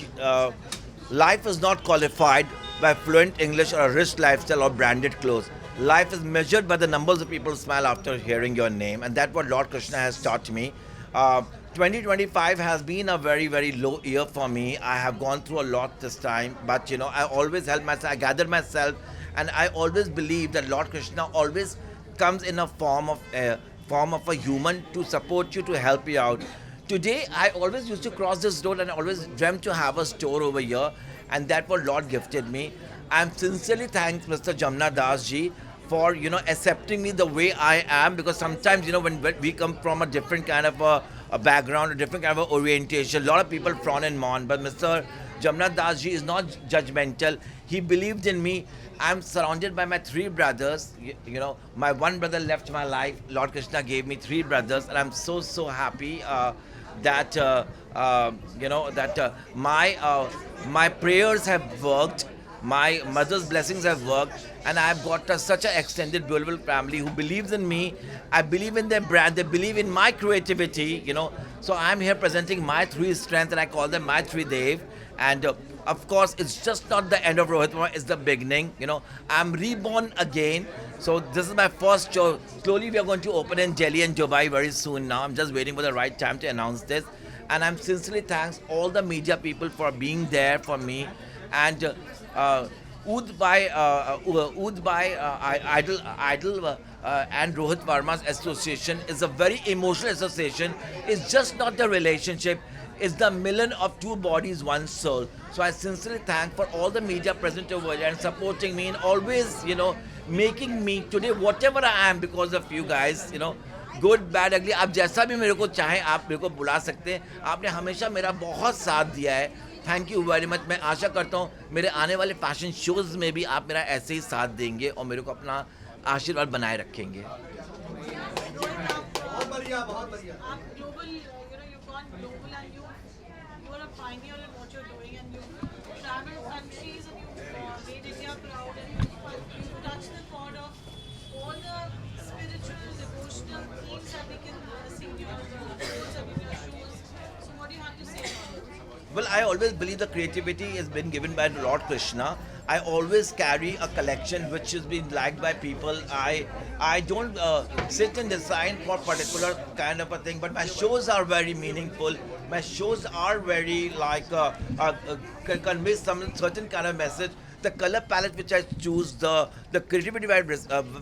life is not qualified by fluent English or a rich lifestyle or branded clothes. Life is measured by the numbers of people smile after hearing your name, and that's what Lord Krishna has taught me. 2025 has been a very, very low year for me. I have gone through a lot this time, but I always help myself, I gather myself, and I always believe that Lord Krishna always comes in a form of a human to support you, to help you out. Today, I always used to cross this road and I always dreamt to have a store over here, and that's what Lord gifted me. I'm sincerely thanks Mr. Jamna Das ji for accepting me the way I am, because sometimes when we come from a different kind of a background, a different kind of orientation, a lot of people frown and mourn, but Mr. Jamna Das ji is not judgmental. He believed in me. I'm surrounded by my 3 brothers. My one brother left my life. Lord Krishna gave me 3 brothers, and I'm so happy that my prayers have worked. My mother's blessings have worked, and I've got such an extended, beautiful family who believes in me. I believe in their brand. They believe in my creativity, So I'm here presenting my 3 strengths, and I call them my 3 Dev. And of course, it's just not the end of Rohit Verma, it's the beginning. I'm reborn again. So this is my first show. Slowly we are going to open in Delhi and Dubai very soon now. I'm just waiting for the right time to announce this. And I'm sincerely thanks all the media people for being there for me. And Oud by Idol and Rohit Verma's association is a very emotional association. It's just not the relationship. It's the million of 2 bodies, 1 soul. So I sincerely thank for all the media present over here and supporting me and always, making me today whatever I am because of you guys, good, bad, ugly. आप जैसा भी मेरे को चाहें आप मेरे को बुला सकते हैं. आपने हमेशा मेरा बहुत साथ दिया है. Thank you very much. मैं आशा करता हूँ मेरे आने वाले फैशन शोज़ में भी आप मेरा ऐसे ही साथ देंगे और मेरे को अपना आशीर्वाद बनाए रखेंगे.
आप global, you've gone global and you are a pioneer in what you're doing, and you travel countries and you made India proud, and you touched the chord of all the spiritual, devotional themes that we can see in your clothes and in your shoes. So what do you have to say about it?
Well, I always believe the creativity has been given by Lord Krishna. I always carry a collection which has been liked by people. I don't sit and design for particular kind of a thing, but my shows are very meaningful. My shows are very convey some certain kind of message. The color palette which I choose, the creativity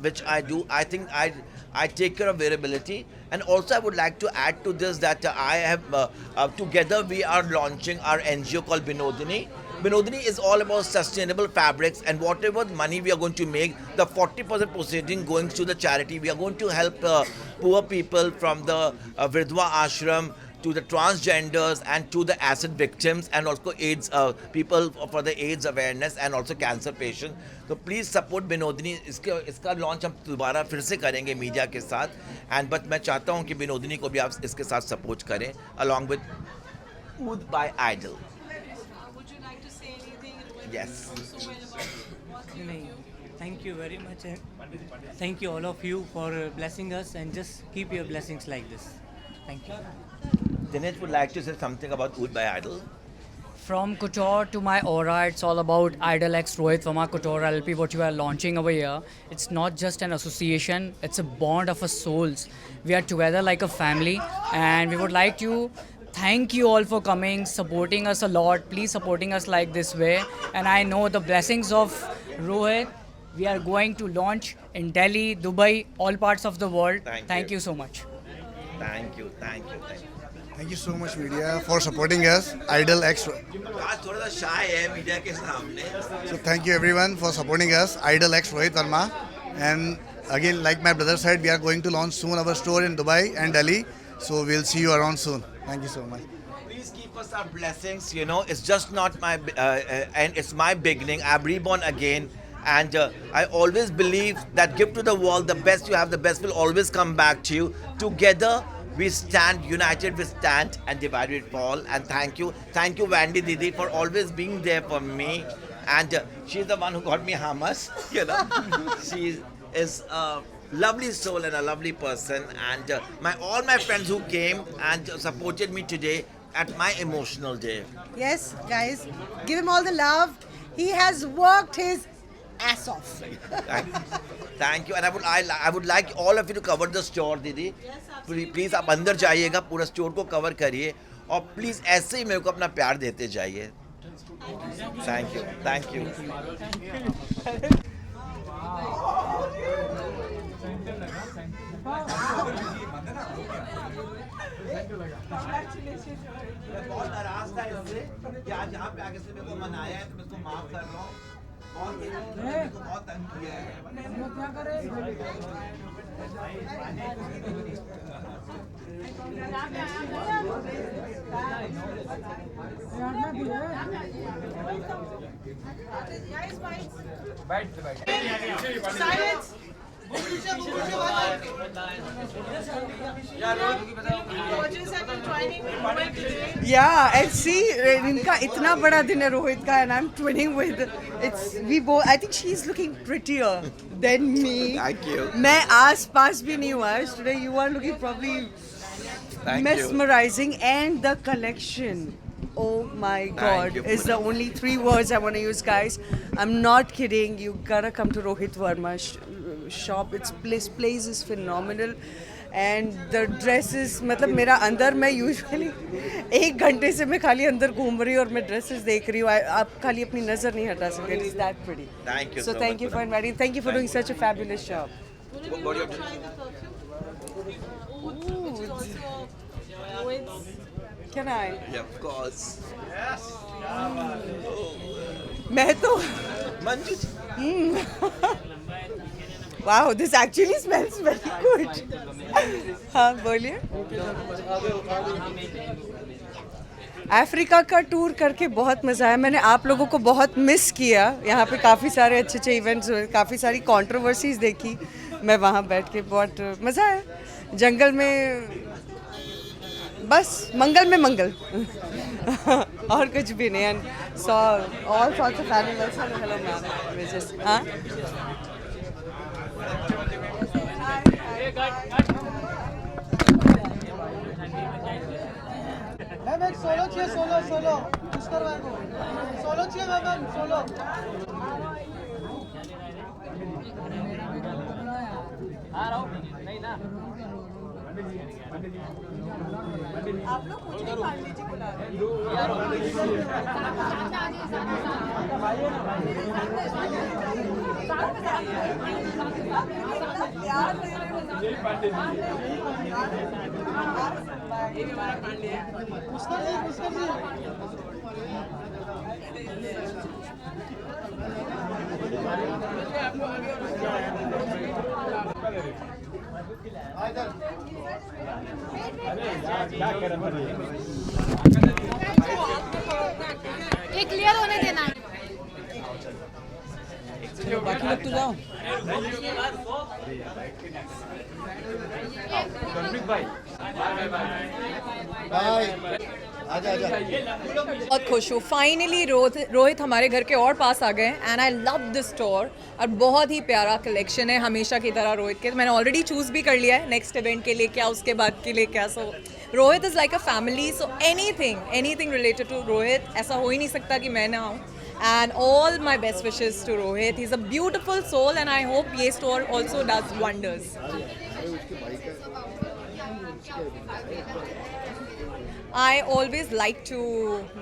which I do, I think I take care of variability. And also I would like to add to this that I have, together we are launching our NGO called Binodini. Binodini is all about sustainable fabrics, and whatever money we are going to make, the 40% proceeding going to the charity. We are going to help poor people from the Vridhwa Ashram to the transgenders and to the acid victims, and also AIDS people for the AIDS awareness, and also cancer patients. So please support Binodini. इसका launch हम दोबारा फिर से करेंगे media के साथ, and but मैं चाहता हूँ कि Binodini को भी आप इसके साथ support करें along with Oud by Idol.
Would you like to say anything?
Yes.
So well about what you do?
Thank you very much, and thank you all of you for blessing us, and just keep your blessings like this. Thank you.
Dinesh would like to say something about Oud by Idol.
From couture to my aura, it's all about Idol X Rohit Verma Couture LP, what you are launching over here. It's not just an association, it's a bond of our souls. We are together like a family, and we would like to thank you all for coming, supporting us a lot. Please supporting us like this way. And I know the blessings of Rohit, we are going to launch in Delhi, Dubai, all parts of the world. Thank you so much.
Thank you.
Thank you so much, media, for supporting us. Idol X.
आज थोड़ा सा shy है media के सामने.
So thank you everyone for supporting us. Idol X Rohit Verma. And again, like my brother said, we are going to launch soon our store in Dubai and Delhi. So we'll see you around soon. Thank you so much.
Please keep us our blessings. It's just not my and it's my beginning. I'm reborn again. And I always believe that give to the world the best you have, the best will always come back to you. Together we stand, united we stand, and divided we fall. And thank you Vandy Didi for always being there for me. And she's the one who got me hummus. She is a lovely soul and a lovely person. And all my friends who came and supported me today at my emotional day.
Yes, guys, give him all the love. He has worked his ass off.
Thank you. And I would like all of you to cover the store, Didi. Please आप अंदर जाइएगा, पूरा store को cover करिए, और please ऐसे ही मेरे को अपना प्यार देते जाइए. Thank you. मैं बहुत नाराज था इससे कि आज यहाँ पे आके से मेरे को मनाया है, तो मैं इसको माफ कर रहा हूँ. मेरे को बहुत तंग किया
Yeah, and see, इनका इतना बड़ा दिन है रोहित का, and I'm twinning with. We both. I think she's looking prettier than me.
Thank you.
मैं आस-पास भी नहीं हुआ. Today you are looking probably mesmerizing, and the collection. Oh my God! Is the only 3 words I want to use, guys. I'm not kidding. You gotta come to Rohit Verma shop. Its place is phenomenal. And the dresses, मतलब मेरा अंदर मैं usually 1 घंटे से मैं खाली अंदर घूम रही हूँ और मैं dresses देख रही हूँ. आप खाली अपनी नज़र नहीं हटा सकते. It's that pretty.
Thank you.
So thank you for inviting. Thank you for doing such a fabulous job.
What do you try
Can I?
Yeah, of course. Yes.
मैं तो.
Manju.
Wow, this actually smells very good. हाँ बोलिए. Africa का tour करके बहुत मज़ा आया. मैंने आप लोगों को बहुत मिस किया. यहाँ पे काफ़ी सारे अच्छे इवेंट्स हुए, काफ़ी सारी कंट्रोवर्सीज देखी. मैं वहाँ बैठ के बहुत मज़ा आया. जंगल में बस मंगल में मंगल और कुछ भी नहीं. And saw all sorts of animals. Hello ma'am. Which is
ma'am एक सोलो चाहिए. सोलो पुष्कर भाई को सोलो चाहिए मैम. सोलो आ रहा हूँ. नहीं ना
आप लोग कुछ नहीं पार्टी जी बुला
ये क्लियर होने देना.
चलो बाकी लोग तो जाओ.
बहुत खुश हूँ. फाइनली रोहित हमारे घर के और पास आ गए and I love this store. और बहुत ही प्यारा कलेक्शन है हमेशा की तरह रोहित के. मैंने ऑलरेडी चूज़ भी कर लिया है नेक्स्ट इवेंट के लिए क्या, उसके बाद के लिए क्या. So Rohit is like a family. So anything related to Rohit, ऐसा हो ही नहीं सकता कि मैं ना आऊँ. And all my best wishes to Rohit. He's a beautiful soul and I hope ये store also does wonders. I always like to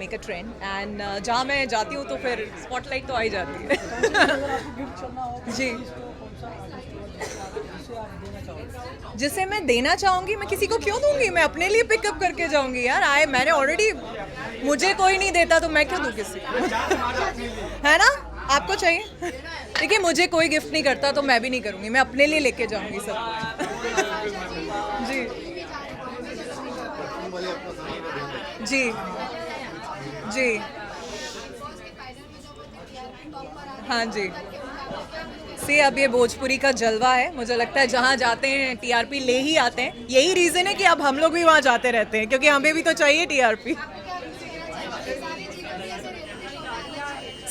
make a trend and जहाँ मैं जाती हूँ तो फिर spotlight तो आ ही जाती है. जी. जिसे मैं देना चाहूँगी मैं किसी को क्यों दूँगी, मैं अपने लिए पिकअप करके जाऊँगी यार. मैंने ऑलरेडी, मुझे कोई नहीं देता तो मैं क्यों दूँ किसी है ना. आपको चाहिए. देखिए मुझे कोई गिफ्ट नहीं करता तो मैं भी नहीं करूँगी, मैं अपने लिए लेके जाऊँगी सब. जी जी जी हाँ जी. से अब ये भोजपुरी का जलवा है. मुझे लगता है जहाँ जाते हैं टीआरपी ले ही आते हैं. यही रीज़न है कि अब हम लोग भी वहाँ जाते रहते हैं क्योंकि हमें भी तो चाहिए टीआरपी.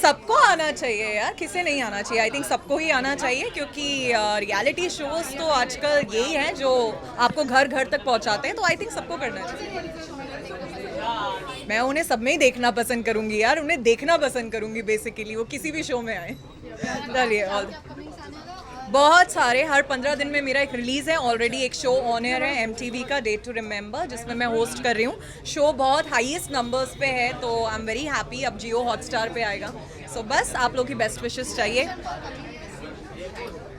सबको आना चाहिए यार, किसे नहीं आना चाहिए. आई थिंक सबको ही आना चाहिए क्योंकि रियलिटी शोज तो आजकल यही हैं जो आपको घर घर तक पहुँचाते हैं. तो आई थिंक सबको करना चाहिए. मैं उन्हें सब में ही देखना पसंद करूँगी यार. उन्हें देखना पसंद करूँगी बेसिकली, वो किसी भी शो में आए. चलिए बहुत सारे. हर 15 दिन में मेरा एक रिलीज़ है. ऑलरेडी एक शो ऑन एयर है MTV का, डे टू रिमेंबर, जिसमें मैं होस्ट कर रही हूँ. शो बहुत हाईएस्ट नंबर्स पे है तो आई एम वेरी हैप्पी. अब जियो हॉटस्टार पे आएगा. सो बस आप लोग की बेस्ट विशेस चाहिए.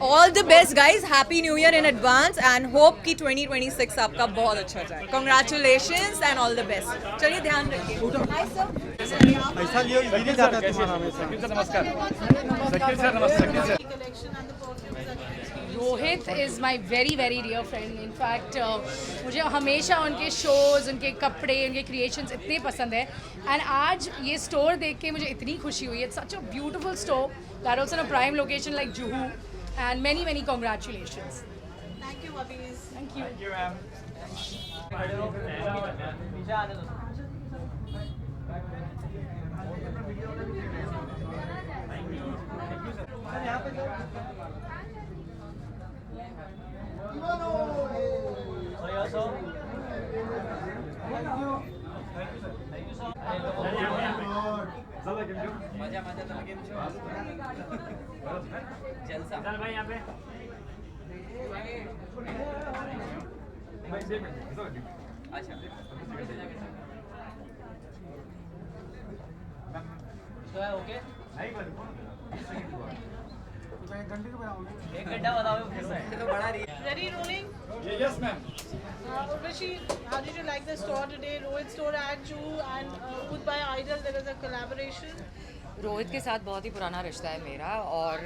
All the best guys. Happy new year in advance and hope कि 2026 आपका बहुत अच्छा जाए. Congratulations and all the best. चलिए ध्यान रखिए.
Rohit is my very dear friend. In fact मुझे हमेशा उनके शोज़, उनके कपड़े, उनके क्रिएशंस इतने पसंद है. एंड आज ये स्टोर देख के मुझे इतनी खुशी हुई. It's such a beautiful store that also in a prime location like Juhu. And many congratulations.
Thank you, Abhi's.
Thank you.
Thank you, ma'am. चल भाई यहाँ पे अच्छा ओके. एक घंटा बताओ.
Ready rolling?
Yes, ma'am.
Urvashi, how did you like the store today? Rohit store at Juhu and Oud by Idol, there was a collaboration.
Rohit के साथ बहुत ही पुराना रिश्ता है मेरा और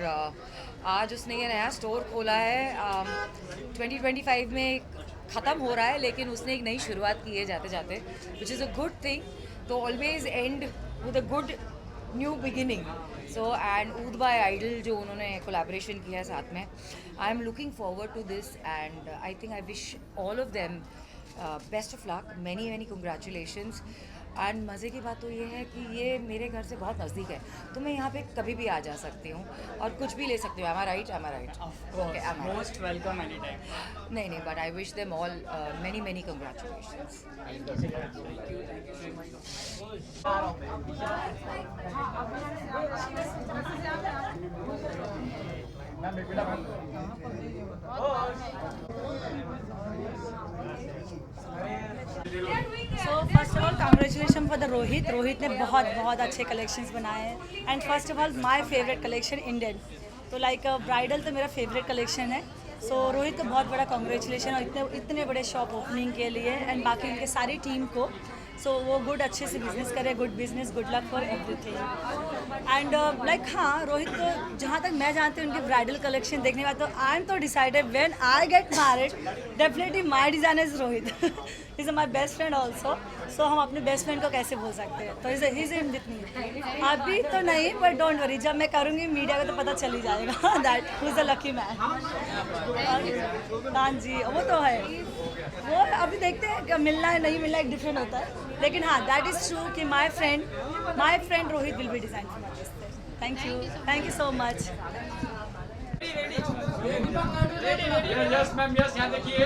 आज उसने ये नया स्टोर खोला है. 2025 में ख़त्म हो रहा है लेकिन उसने एक नई शुरुआत की है जाते जाते, which is a good thing. तो always end with a good new beginning. So and oud by idol जो उन्होंने कोलैबोरेशन किया है साथ में, I am looking forward to this and I think I wish all of them best of luck, many many congratulations. And मज़े की बात तो ये है कि ये मेरे घर से बहुत नज़दीक है, तो मैं यहाँ पे कभी भी आ जा सकती हूँ और कुछ भी ले सकती हूँ। Am I right? Am I right? Okay, am I right?
Most welcome anytime.
नहीं, but I wish them all many congratulations.
So first of all, congratulations for the Rohit. Rohit ने बहुत अच्छे कलेक्शंस बनाए हैं and first of all my favourite collection Indian, तो like bridal तो मेरा favourite collection है। सो रोहित को बहुत बड़ा कॉन्ग्रेचुलेशन और इतने बड़े शॉप ओपनिंग के लिए एंड बाकी उनके सारी टीम को। सो वो अच्छे से बिजनेस करे, good business, good luck for everything. And like हाँ, रोहित को जहाँ तक मैं जानती हूँ उनके ब्राइडल कलेक्शन देखने के बाद तो आई एम तो decided when I get married definitely my designer is Rohit. Is my best friend also. So हम अपने बेस्ट फ्रेंड को कैसे भूल सकते हैं, तो इज इन विथ मी। अभी तो नहीं, बट डोंट वरी, जब मैं करूँगी मीडिया को तो पता चल ही जाएगा that who is a lucky man. हाँ जी, वो तो है, वो अभी देखते हैं कि मिलना है नहीं मिलना एक डिफरेंट होता है, लेकिन हाँ दैट इज़ ट्रू कि my friend Rohit will be design for my this. Thank you so much.
Yes ma'am, yes, यहाँ देखिए।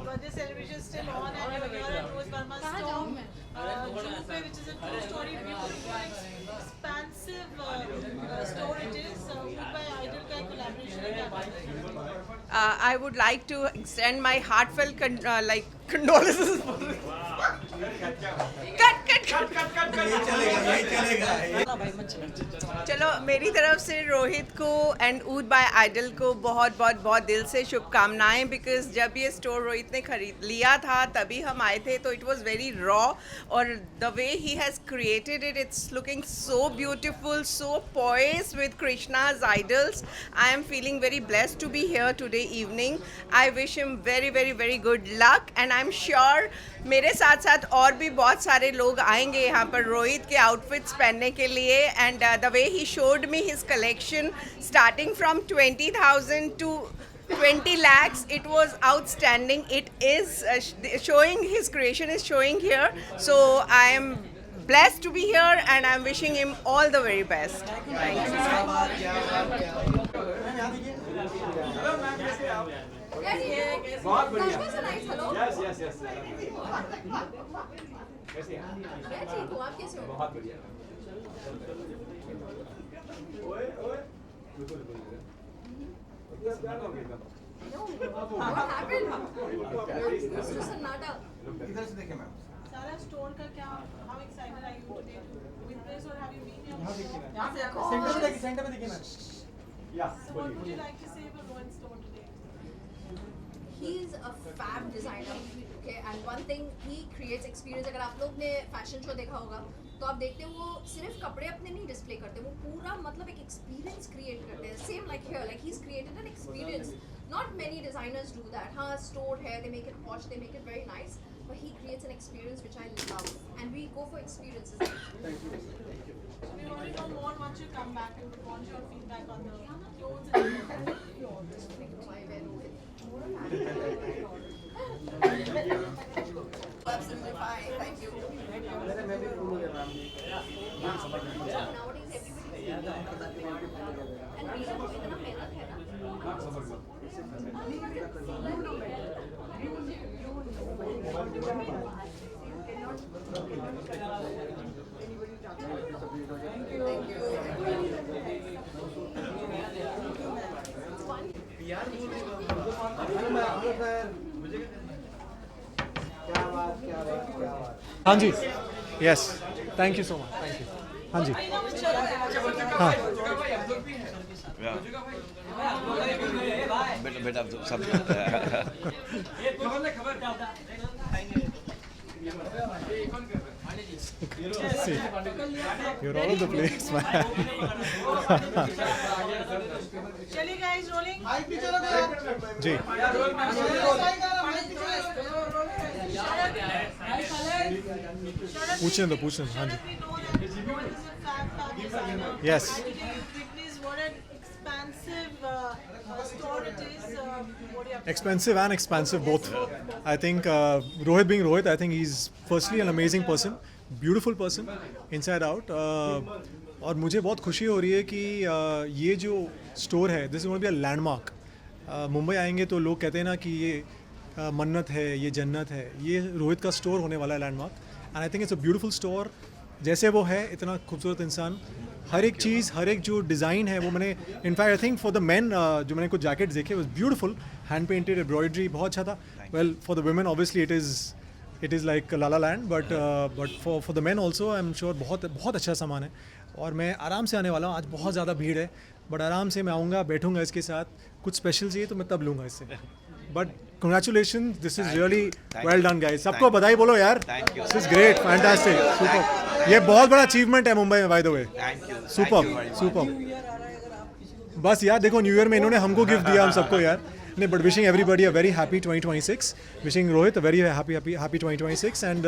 Birthday celebration still on, and you're here at Rose Verma store, Jupe, which is a two-story, beautiful, expansive store. It is owned by Idol का collaboration.
I would like to extend my heartfelt condolences. चलो, मेरी तरफ से रोहित को and oud by idol को बहुत दिल से शुभकामनाएं, बिकॉज जब ये स्टोर रोहित ने खरीद लिया था तभी हम आए थे, तो इट वाज वेरी रॉ, और the way he has created it, it's looking so beautiful, so poised with Krishna's idols. I am feeling very blessed to be here today evening. I wish him very good luck, and I'm sure मेरे साथ साथ और भी बहुत सारे लोग आएंगे यहाँ पर रोहित के आउटफिट्स पहनने के लिए, and the way he showed me his collection starting from 20,000 to 20 lakhs, it was outstanding. It is showing, his creation is showing here, so I am blessed to be here and I'm wishing him all the very best. Thank you.
बहुत बढ़िया। Yes yes yes. कैसे हैं?
आप कैसे हो?
बहुत बढ़िया। ओए ओए। बिल्कुल बिल्कुल।
What happened? सन्नाटा।
इधर से देखें मैम।
सारा स्टोर का क्या, how excited are you today to witness or have you been here?
यहाँ देखिए मैम। यहाँ से सेंटर में देखिए मैम। या।
So what would you like to say about Rohit's store today?
He's a fab designer, okay, and one thing he creates experience. अगर आप लोग ने फैशन शो देखा होगा तो आप देखते हैं वो सिर्फ कपड़े अपने नहीं डिस्प्ले करते, वो पूरा मतलब एक एक्सपीरियंस क्रिएट करते हैं. Same like here, like he is created an experience. Not many designers do that. हाँ, स्टोर है, they make it posh, they make it very nice, but he creates an experience which I love, and we go for experiences.
Thank you.
We want to know more once you come back and we want your feedback on the clothes and
Absolutely fine, thank you. Nowadays everybody is and we have इतना मेहनत है
हाँ जी, yes, thank you so much, thank you. हाँ जी, हाँ.
बेटा सब
See, you're all over the place, man.
चलिए guys, rolling.
जी. पूछने दो, हाँ जी. Yes.
Please, what an expansive store it is. What do you have?
Expensive and expansive both. I think Rohit being Rohit, I think he's firstly an amazing person, beautiful person, inside out. और मुझे बहुत खुशी हो रही है कि ये जो स्टोर है, this is going to be a landmark. Mumbai आएंगे तो लोग कहते हैं ना कि ये मन्नत है, ये जन्नत है. ये रोहित का स्टोर होने वाला है landmark. And I think it's a beautiful store. जैसे वो है, इतना खूबसूरत इंसान, हर एक चीज़, हर एक जो डिज़ाइन है वो मैंने in fact I think for the man जो मैंने कुछ जैकेट्स देखे was beautiful, hand painted, embroidery बहुत अच्छा था. Well for the women obviously it is like Lala land, but for the man also I am sure बहुत अच्छा सामान है. और मैं आराम से आने वाला हूँ. आज बहुत ज़्यादा भीड़ है, बट आराम से मैं आऊँगा, बैठूँगा इसके साथ. कुछ स्पेशल चाहिए तो मैं तब लूँगा इससे. But congratulation, this is really well done guys. सबको बधाई बोलो यार. This is great, fantastic, super. ये बहुत बड़ा अचीवमेंट है मुंबई में, बाय द वे. सुपर. बस यार देखो, न्यू ईयर में इन्होंने हमको गिफ्ट दिया, हम सबको यार. नहीं, but wishing everybody a very happy 2026. Wishing Rohit a very happy 2026 and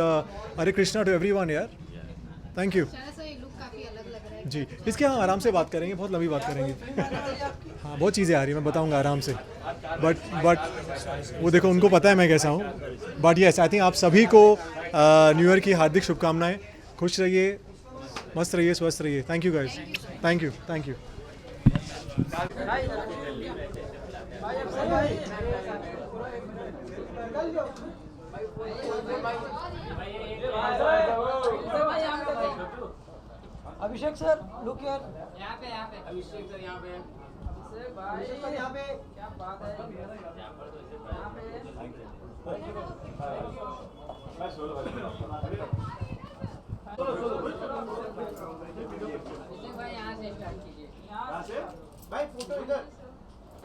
Hare Krishna to everyone यार. Thank you ji. इसके हम आराम से बात करेंगे, बहुत लंबी बात करेंगे. हाँ, बहुत चीज़ें आ रही हैं, मैं बताऊंगा आराम से. बट वो देखो, उनको पता है मैं कैसा हूँ. बट येस, आई थिंक आप सभी को न्यू ईयर की हार्दिक शुभकामनाएं. खुश रहिए, मस्त रहिए, स्वस्थ रहिए. Thank you guys. Thank you.
Abhishek sir, look यार. यहाँ पे अभिषेक सर, यहाँ पे अभिषेक सर, यहाँ पे. क्या बात है. भाई यहाँ से स्टार्ट कीजिए. यहाँ से भाई फोटो इधर.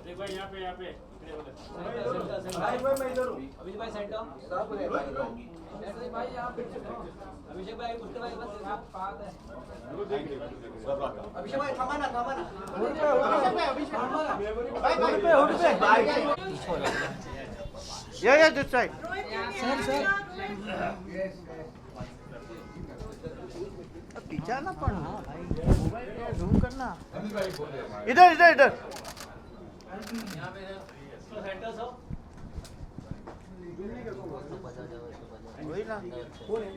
देख भाई यहाँ पे. भाई मैं इधर हूँ. अभिषेक भाई सेंटर. भाई यहाँ पे. अभिषेक भाई उसके बाद बस यहाँ बात है. अभिषेक भाई थामा ना. अभिषेक भाई. या दिस साइड. सर पीछा ना पड़ना भाई. मोबाइल जूम करना. इधर. यहाँ पे सेंटर सो. वही ना. कौन है?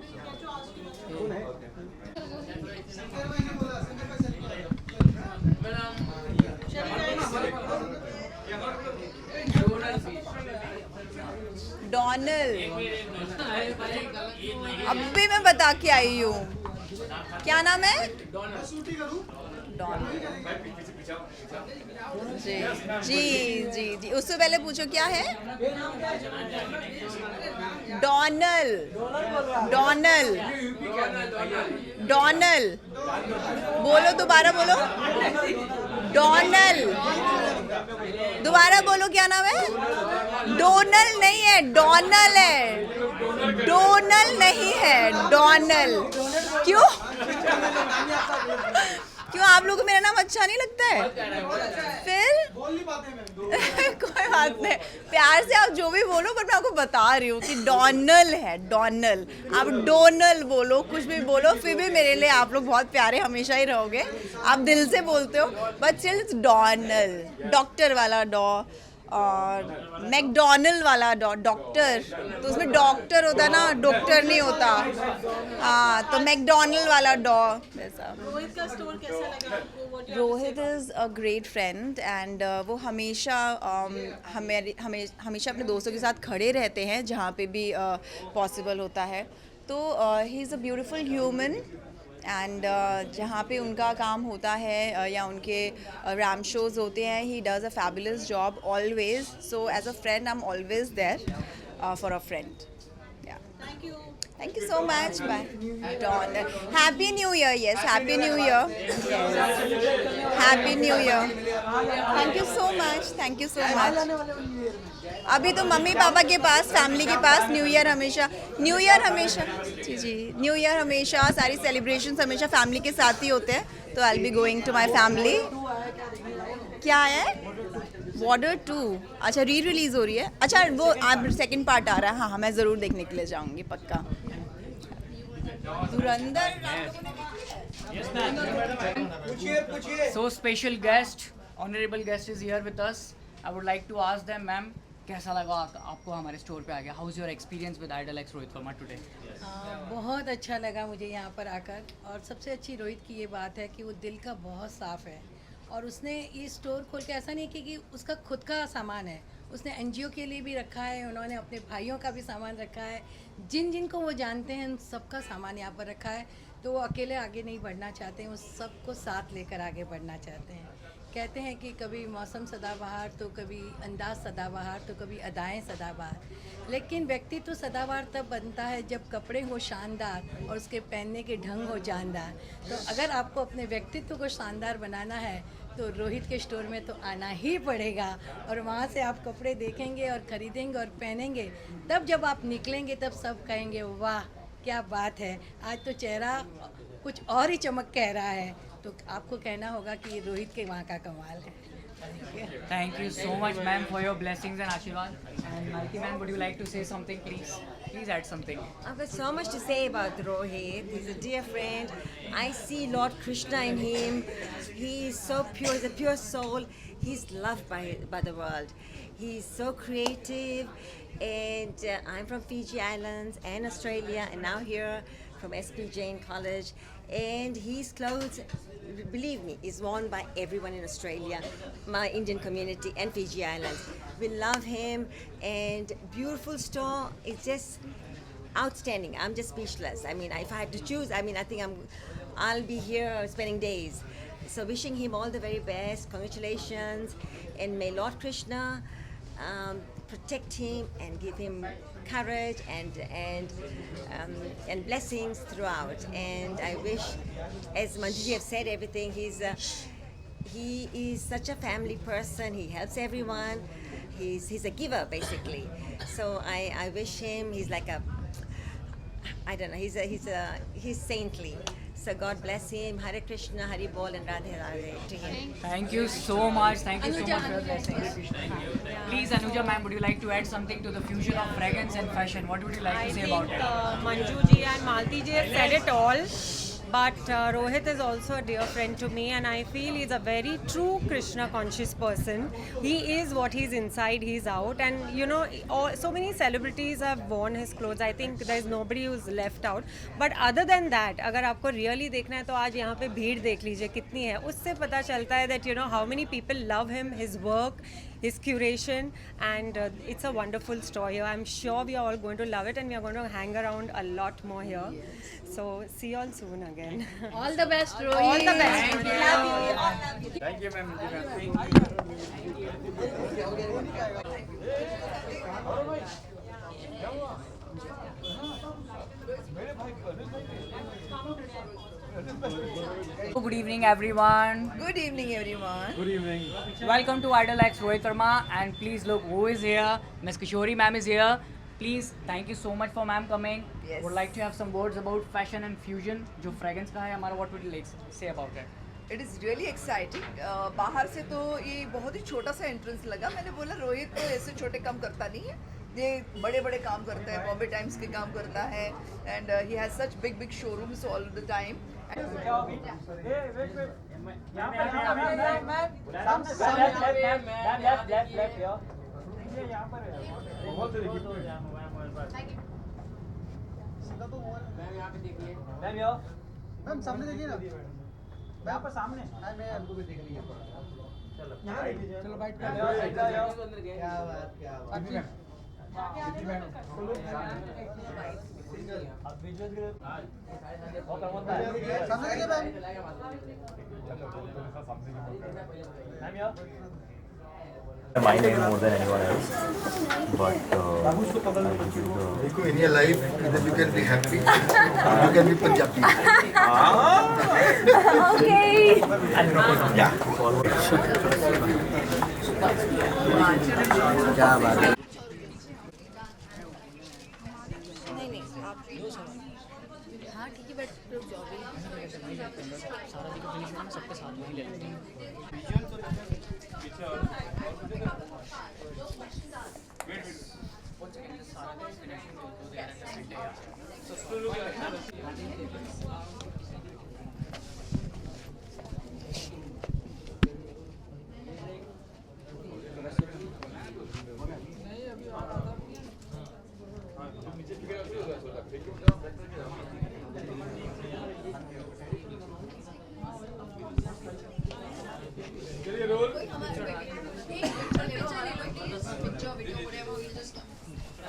डोनाल्ड. अब भी मैं बता के आई हूँ. क्या नाम है? जी. उससे पहले पूछो क्या है? डोनाल्ड. बोलो, दोबारा बोलो. डोनाल्ड. दोबारा बोलो, क्या नाम है? डोनाल्ड नहीं है, डोनाल्ड है. डोनाल्ड नहीं है, डोनाल्ड. क्यों आप लोगों को मेरा नाम अच्छा नहीं लगता है? फिर कोई बात नहीं, प्यार से आप जो भी बोलो, पर मैं आपको बता रही हूँ कि डोनाल्ड है, डोनाल्ड. आप डोनाल्ड बोलो, कुछ भी बोलो, फिर भी मेरे लिए आप लोग बहुत प्यारे हमेशा ही रहोगे. आप दिल से बोलते हो, but still it's Donald. Doctor वाला डॉ और मैकडोनल्ड वाला डॉक्टर. तो उसमें डॉक्टर होता है ना, डॉक्टर नहीं होता. हाँ, तो मैकडोनल्ड वाला डॉ वैसा.
रोहित का स्टोर कैसा लगा आपको?
Rohit is a great friend and वो हमेशा हमेशा अपने दोस्तों के साथ खड़े रहते हैं जहाँ पे भी पॉसिबल होता है. तो he is a beautiful human and जहाँ पे उनका काम होता है या उनके रैम शोज़ होते हैं, he does a fabulous job always. So as a friend I am always there for a friend. Thank you so much. Bye. Happy New Year. Yes, Happy New Year. Yes. Happy New Year. Thank you so much. Thank you so much. अभी तो mummy papa के पास, family के पास new year हमेशा जी new year हमेशा सारी celebrations हमेशा family के साथ ही होते हैं. तो I will be going to my family. क्या है? वॉर्डर 2. अच्छा, रिलीज़ हो रही है. अच्छा, वो आप सेकंड पार्ट आ रहा है. हाँ, मैं ज़रूर देखने के लिए जाऊँगी, पक्का. धुरंधर
So special guest, honorable guest is here with us. I would like to ask them, ma'am, कैसा लगा आपको हमारे स्टोर पे आ गया? How's your experience with Idol X Rohit Verma today?
बहुत अच्छा लगा मुझे यहाँ पर आकर, और सबसे अच्छी रोहित की ये बात है कि वो दिल का बहुत साफ़ है, और उसने ये स्टोर खोल के ऐसा नहीं कि उसका खुद का सामान है, उसने एनजीओ के लिए भी रखा है, उन्होंने अपने भाइयों का भी सामान रखा है, जिन जिन को वो जानते हैं उन सबका सामान यहाँ पर रखा है। तो वो अकेले आगे नहीं बढ़ना चाहते हैं, वो सबको साथ लेकर आगे बढ़ना चाहते हैं। कहते हैं कि कभी मौसम सदाबहार, तो कभी अंदाज सदाबहार, तो कभी अदाएं सदाबहार, लेकिन व्यक्तित्व सदाबहार तब बनता है जब कपड़े हो शानदार और उसके पहनने के ढंग हो जानदार। तो अगर आपको अपने व्यक्तित्व को शानदार बनाना है तो रोहित के स्टोर में तो आना ही पड़ेगा, और वहाँ से आप कपड़े देखेंगे और ख़रीदेंगे और पहनेंगे, तब जब आप निकलेंगे तब सब कहेंगे वाह क्या बात है, आज तो चेहरा कुछ और ही चमक कह रहा है। तो आपको कहना होगा कि रोहित के वहाँ का कमाल है।
Thank you so much, ma'am, for your blessings and Ashirwad. And Malki ma'am, would you like to say something, please? Please add something.
I've got so much to say about Rohit. He's a dear friend. I see Lord Krishna in him. He is so pure. He's a pure soul. He's loved by the world. He's so creative. And I'm from Fiji Islands and Australia, and now here from SP Jain College. And his clothes, believe me, is worn by everyone in Australia, my Indian community and Fiji Islands. We love him, and beautiful store. It's just outstanding. I'm just speechless. I mean, if I had to choose, I mean, I think I'll be here spending days. So wishing him all the very best. Congratulations, and may Lord Krishna protect him and give him courage and blessings throughout. And I wish, as Manjuji have said everything, he is such a family person. He helps everyone. He's a giver basically. So I wish him. He's like a, I don't know. He's saintly. So God bless him. Hare Krishna, Hari Bol, and Radhe Radhe to him.
Thank you so much. Thank you so much for your blessings. Please, Anuja ma'am, would you like to add something to the fusion of fragrance and fashion? What would you like to say about it?
Manju ji and Malti ji have said it all. But Rohit is also a dear friend to me, and I feel he's a very true Krishna conscious person. He is what he's inside, he's out. And you know, so many celebrities have worn his clothes. I think there's nobody who's left out. But other than that, अगर आपको really देखना है तो आज यहाँ पे भीड़ देख लीजिए कितनी है. उससे पता चलता है that you know how many people love him, his work, his curation, and it's a wonderful store here. I'm sure we are all going to love it, and we are going to hang around a lot more here. So see you all soon again.
All the best, Rohit.
All the best.
Thank you.
Love you. We all love you.
Thank you, ma'am.
Good evening, everyone.
Good evening, everyone.
Good evening.
Welcome to Idol X Rohit Verma, and please look who is here. Miss Kishori ma'am is here. Please, thank you so much for ma'am coming.
Yes.
Would like to have some words about fashion and fusion. जो fragrance का है हमारा, what would you like to say about it?
It is really exciting. बाहर से तो ये बहुत ही छोटा सा एंट्रेंस लगा. मैंने बोला रोहित तो ऐसे छोटे काम करता नहीं है, ये बड़े बड़े काम करता है, बॉम्बे टाइम्स के काम करता है, and he has such big showrooms all the time.
Ma'am सामने देखिए ना, यहाँ पर सामने मैं आपको भी देख लीजिए. चलो बैठ कर. क्या बात. सामने देखिए ma'am.
Mind it more than anyone else, but
in your life, either you can be happy or you can be Punjabi.
Okay.
Yeah. क्या बात है.
हाँ ठीक है, बट सारा दिखा फिनिश होना, सबके साथ में ही ले लेते हैं.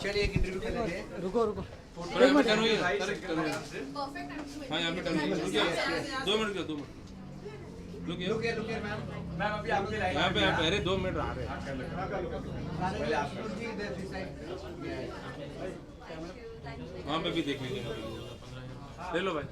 चलिए एक इंटरव्यू कर लेंगे।
रुको रुको
हाँ यहाँ पे टर्न रुकिए 2 मिनट 2 मिनट रुकिए
मैम अभी आपके लाइन
यहाँ पे अरे 2 मिनट आ रहे हैं वहाँ पे भी देख लीजिएगा ले लो भाई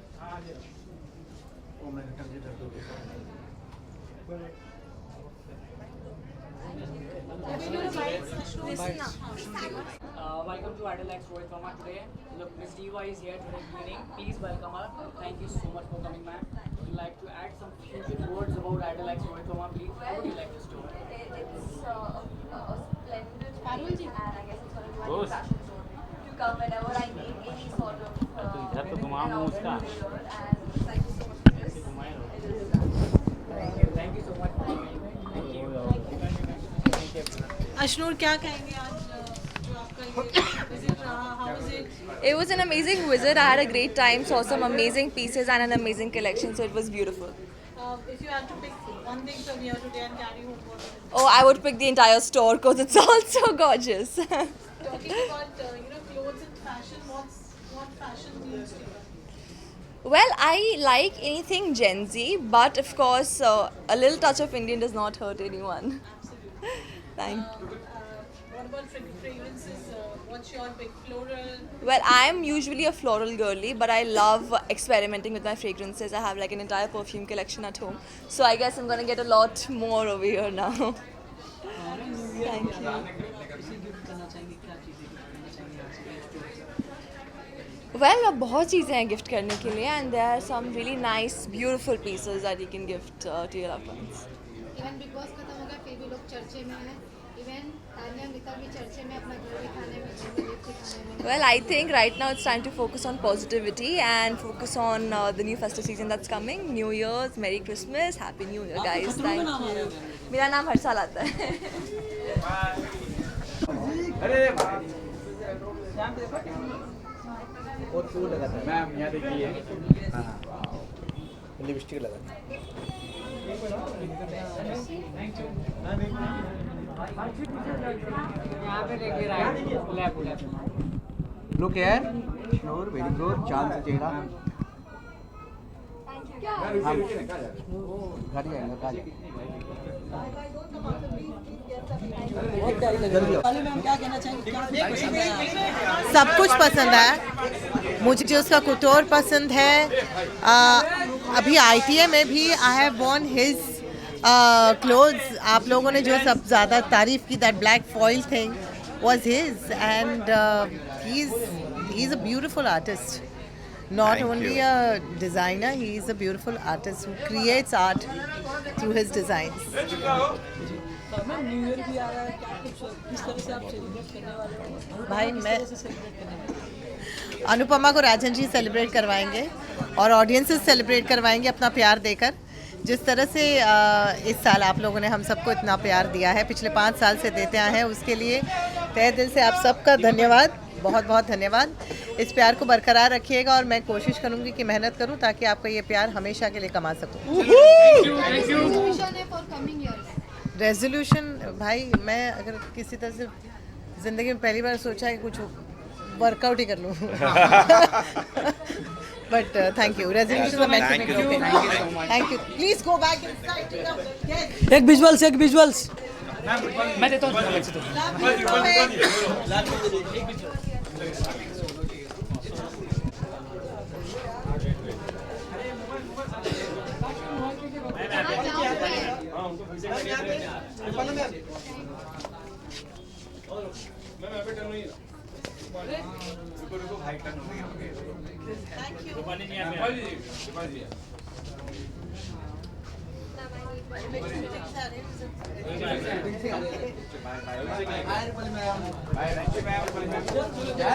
Welcome to Idol X Rohit Verma today. Look, Miss Diva is here today cleaning. Please welcome her. Thank you so much for coming, ma'am. Would you like to add some few words about Idol X Rohit Verma, please? What would you like to do?
It's a splendid and I guess it's going to do a fashion show to come whenever I need any sort of an outfit and thank you so much for this. It is
Thank you so much for coming. Thank you.
Ashnoor क्या कहेंगे आज जो आपका ये visit रहा? How was it?
It was an amazing visit. I had a great time, saw some amazing pieces and an amazing collection, so it was beautiful.
If you had to pick one thing from here today and carry home, what would it be?
Oh, I would pick the entire store because it's all so gorgeous.
Talking about clothes and fashion, what fashion means to you?
Well, I like anything Gen Z, but of course, a little touch of Indian does not hurt anyone. Thank you.
What about fragrances? What's your big floral?
Well, I'm usually a floral girly, but I love experimenting with my fragrances. I have like an entire perfume collection at home. So I guess I'm going to get a lot more over here now. Thank you. Well, बहुत चीज़ें हैं gift करने के लिए and there are some really nice, beautiful pieces that you can gift to your loved ones.
Even big boss खत्म हो गया फिर भी लोग चर्चे में हैं इवन तान्या मित्तल भी चर्चे में अपना घर दिखाने में
Well, I think right now it's time to focus on positivity and focus on the new festive season that's coming. New Year's, Merry Christmas, Happy New Year, guys. Thank you. मेरा नाम हर साल आता है.
और फूल लगाता है मैम यहाँ देखिए लिपस्टिक लगाता है लुक यार श्योर वेरी गुड चांद से चेहरा हम घर जाएंगे कल
सब कुछ पसंद है मुझे उसका कुटोर पसंद है अभी ITA में भी I have Warne his clothes आप लोगों ने जो सब ज़्यादा तारीफ की that black foil thing was his and he is a beautiful artist not only a designer, he is a beautiful artist who creates art through his designs. भाई मैं अनुपमा को राजन जी सेलिब्रेट करवाएंगे और ऑडियंसेस सेलिब्रेट करवाएंगे अपना प्यार देकर जिस तरह से इस साल आप लोगों ने हम सबको इतना प्यार दिया है पिछले 5 साल से देते आए हैं उसके लिए तहे दिल से आप सबका धन्यवाद बहुत बहुत धन्यवाद इस प्यार को बरकरार रखिएगा और मैं कोशिश करूंगी कि मेहनत करूं ताकि आपका ये प्यार हमेशा के लिए कमा सकूं रेजोल्यूशन भाई मैं अगर किसी तरह से ज़िंदगी में पहली बार सोचा कि कुछ वर्कआउट ही कर लूं but thank you resolution thank you please go back inside
एक विजुअल्स
मैं देता हूँ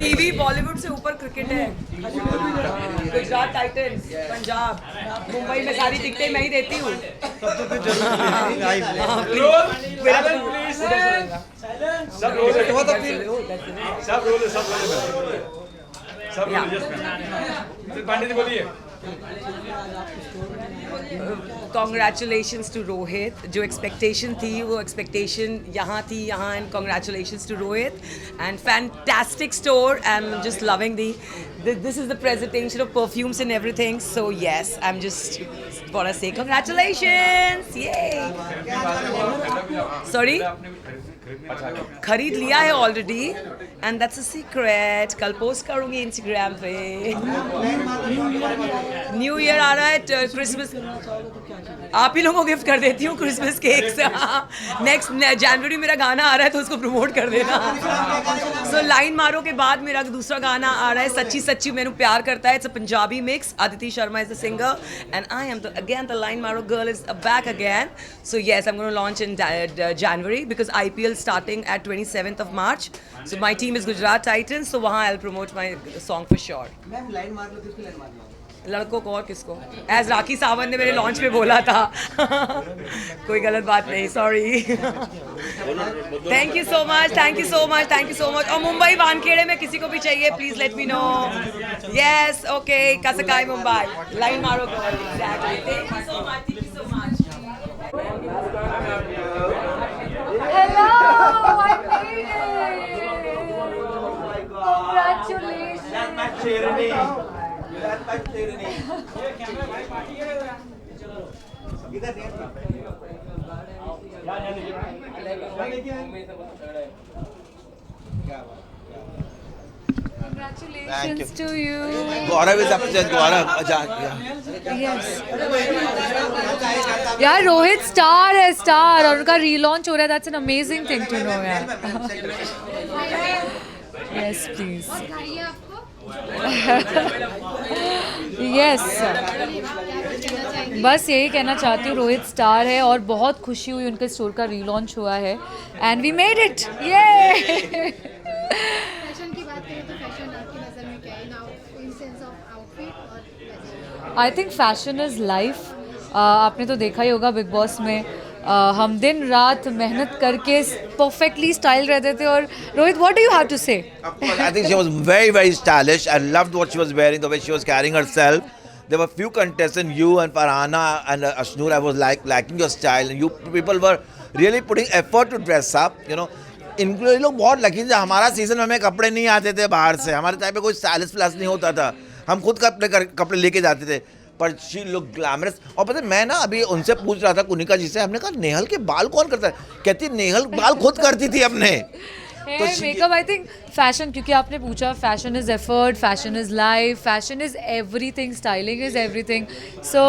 टीवी बॉलीवुड से ऊपर क्रिकेट है गुजरात टाइटंस पंजाब मुंबई में सारी टिकटें मैं ही देती हूँ
पांडे जी बोलिए
Congratulations to Rohit. जो expectation थी वो expectation यहाँ थी यहाँ, and congratulations to Rohit. And fantastic store. I'm just loving this is the presentation of perfumes and everything. So yes, I'm just wanna say congratulations. Yay. Sorry. खरीद लिया है already and that's a secret. कल post करूंगी Instagram पे. New year आ रहा है, Christmas आप ही लोगों को गिफ्ट कर देती हूँ क्रिसमस केक्स. नेक्स्ट जनवरी मेरा गाना आ रहा है तो उसको प्रमोट कर देना. सो लाइन मारो के बाद मेरा दूसरा गाना आ रहा है, सच्ची सच्ची मैनू प्यार करता है. It's a Punjabi mix. Aditi Sharma is the singer and I am again the line Maaro girl is back again. So yes, I am gonna launch in January because IPL starting at 27th of March. So my team is Gujarat Titans. So वहाँ I'll promote my song for sure.
Ma'am line मार लो, किसकी line मार लो?
लड़कों को और किसको? As Rakhi Sawant ने मेरे लॉन्च पे बोला था. कोई गलत बात नहीं, sorry. Thank you so much, thank you so much, thank you so much. और मुंबई वानखेड़े में किसी को भी चाहिए please let me know. Yes, okay, कसकाई Mumbai. Line Maaro. Exactly. Thank you so much, thank you so much.
Hello, I made it. Congratulations.
That's my tyranny. That's my tyranny.
Congratulations to you.
Gaurav is upset. Gaurav.
Yes. यार Rohit star है, star, और उनका relaunch हो रहा है. That's an amazing thing to know यार. Yes please. Yes, बस यही कहना चाहती हूँ, रोहित स्टार है और बहुत खुशी हुई उनके स्टोर का रीलॉन्च हुआ है एंड वी मेड इट. ये
फैशन की बात करें तो फैशन आपकी नज़र में क्या है now in sense of outfit और
I think fashion is life. आपने तो देखा ही होगा बिग बॉस में हम दिन रात मेहनत करके परफेक्टली स्टाइल रहते थे. और Rohit, what do you have to say?
I think she was very stylish. I loved what she was wearing, the way she was carrying herself. There were few contestants, you and Farhana and Ashnoor. I was liking your style, and you people were really putting effort to dress up. You know, इनके लोग बहुत lucky थे. हमारा season में हमें कपड़े नहीं आते थे बाहर से. हमारे टाइम पे कोई स्टाइलिश प्लस नहीं होता था. हम खुद कपड़े लेके जाते थे. पर शी लुक ग्लैमरस. और पता है, मैं ना अभी उनसे पूछ रहा था, कुनिका जी से. हमने कहा नेहल के बाल कौन करता है? कहती नेहल बाल खुद करती थी अपने.
मेकअप, आई थिंक फैशन, क्योंकि आपने पूछा, fashion is effort, fashion is life, fashion is everything, styling is everything. So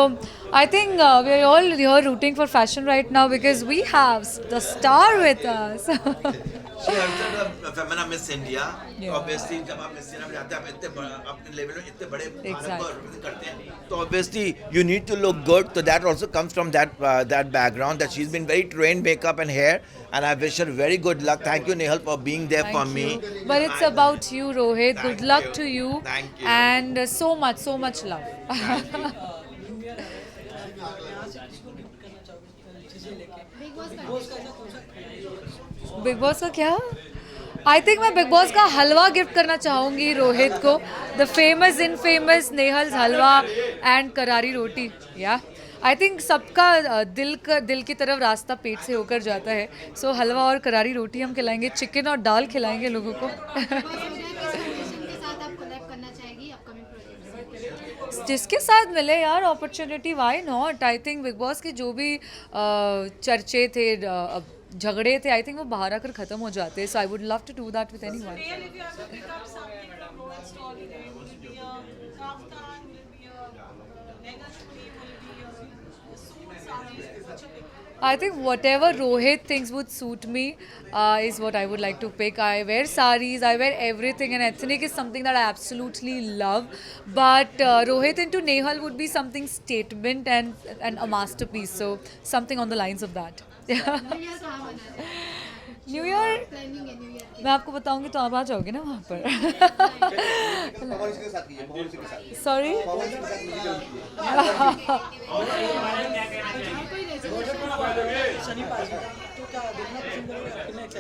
I think we are all here rooting for fashion right now because we have the star with us.
She entered the Femina Miss India. Obviously, जब आप Miss India में जाते हैं, आप इतने अपने level में इतने बड़े भारत को represent करते हैं. तो obviously you need to look good. So that also comes from that background. That she's been very trained makeup and hair, and I wish her very good luck. Thank you, Nehal, for being there for me.
But it's about you, Rohit. Good luck to you.
Thank you.
And so much love. Bigg Boss का क्या? I think मैं Bigg Boss का halwa gift करना चाहूँगी रोहित को. The famous in famous Nehal's halwa and karari roti. या I think सबका दिल की तरफ रास्ता पेट से होकर जाता है. सो हलवा और करारी रोटी हम खिलाएंगे, चिकन और दाल खिलाएंगे लोगों को. जिसके साथ मिले यार opportunity, why not. I think big boss के जो भी चर्चे थे, झगड़े थे, आई थिंक वो बाहर आकर ख़त्म हो जाते हैं. So I would love to do that with anyone. I think whatever Rohit thinks would suit me is what I would like to pick. I wear saris, I wear everything, and ethnic is something that I absolutely love. But Rohit into Nehal would be something statement and a masterpiece. So something on the lines of that. New year मैं आपको बताऊंगी तो आप आ जाओगे ना वहाँ पर. Sorry.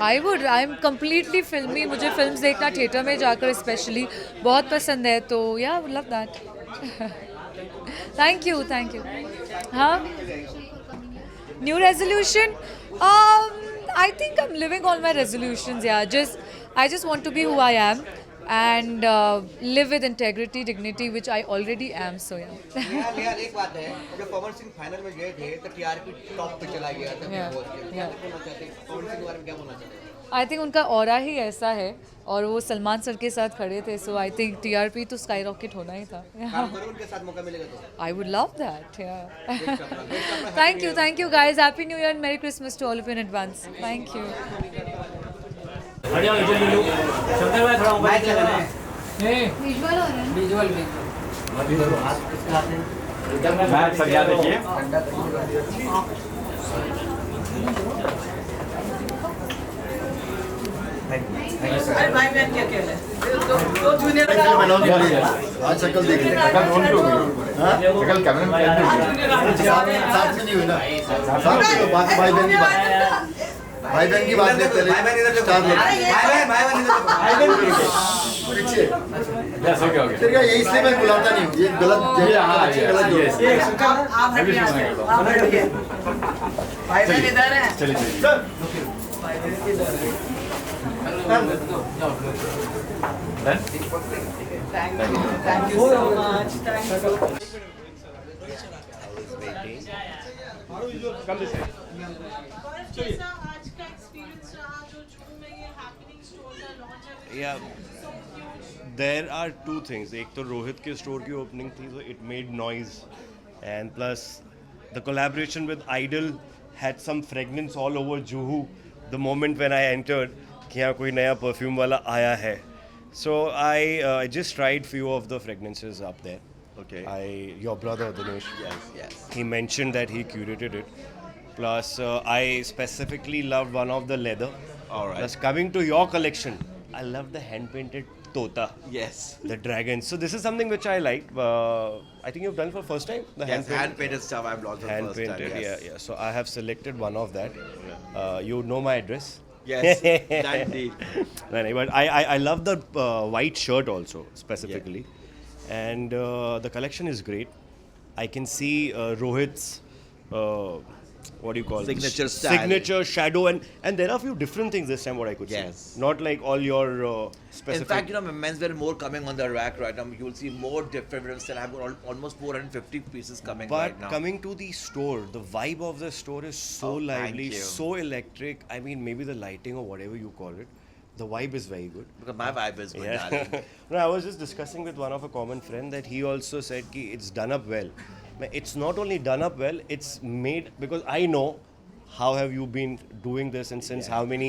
I am completely फिल्मी. मुझे फिल्म्स देखना थिएटर में जाकर स्पेशली बहुत पसंद है. तो या आई would love that. Thank you, thank you. Huh? New resolution? I think I'm living all my resolutions. Yeah, I just want to be who I am and live with integrity, dignity, which I already am. So yeah.
Neha एक बात है जब Pawan Singh final में गए थे तो TRP top पे चला गया था
Yeah,
क्या बोलना चाहते हैं पवन सिंह के बारे में क्या बोलना चाहते हैं
I think उनका ऑरा ही ऐसा है और वो सलमान सर के साथ खड़े थे. So I think TRP तो स्काई रॉकेट होना ही था.
काम करो उनके साथ मौका मिलेगा तो
I would love that. Yeah. Thank you guys. Happy New Year and Merry Christmas to all of you in advance. Thank you.
Shankar भाई थोड़ा मोबाइल चला रहे हैं
विजुअल हो रहा है
विजुअल अभी देखो हाथ किसके हाथ है मैं सब याद रखिए
अरे भाई बहन क्या कहना है दो जूनियर
आज शक्ल देख ले शक्ल ढूंढ लो हां शक्ल कैमरे में साथ से नहीं हुई ना साथ से तो बात भाई बहन की बात भाई बहन की बात लेते भाई बहन इधर देखो भाई बहन इधर पीछे
यस ओके ओके
फिर ये इसलिए मैं बुलाता नहीं हूं ये गलत गलत
ये आप हटिए भाई बहन इधर है
चलिए
भाई बहन इधर है Thank you so much. Thank you.
Come this way.
कैसा आज का एक्सपीरियंस रहा जो जूहू में ये हैपनिंग स्टोर का लॉन्च है
Yeah, there are two things. एक तो रोहित के स्टोर की ओपनिंग थी, so it made noise, and plus the collaboration with Idol had some fragrance all over Juhu. The moment when I entered, कि यहाँ कोई नया परफ्यूम वाला आया है. So I just tried few of the fragrances up there.
Okay.
Your brother Dinesh.
Yes.
He mentioned that he curated it. Plus, I specifically loved one of the leather.
All right.
Plus, coming to your collection, I love the hand-painted Tota.
Yes.
The dragon. So this is something which I like. I think you've done for first time. The
Yes, hand-painted stuff I've launched for first time.
Hand-painted,
Yes.
yeah. So I have selected one of that. You know my address.
Yes, that indeed.
No, but I love the white shirt also specifically, and the collection is great. I can see Rohit's what do you call
Signature style.
signature shadow, and there are a few different things this time. What I could
Yes.
see, not like all your specific.
In fact, menswear more coming on the rack right now. You will see more different styles. I've got almost 450 pieces coming
But
right now.
coming to the store, the vibe of the store is so
Oh, thank
lively,
you.
so electric. I mean, maybe the lighting or whatever you call it, the vibe is very good.
Because my vibe is good,
Yeah.
darling.
No, I was just discussing with one of a common friend that he also said ki it's done up well. It's not only done up well, it's made because I know how have you been doing this and since how many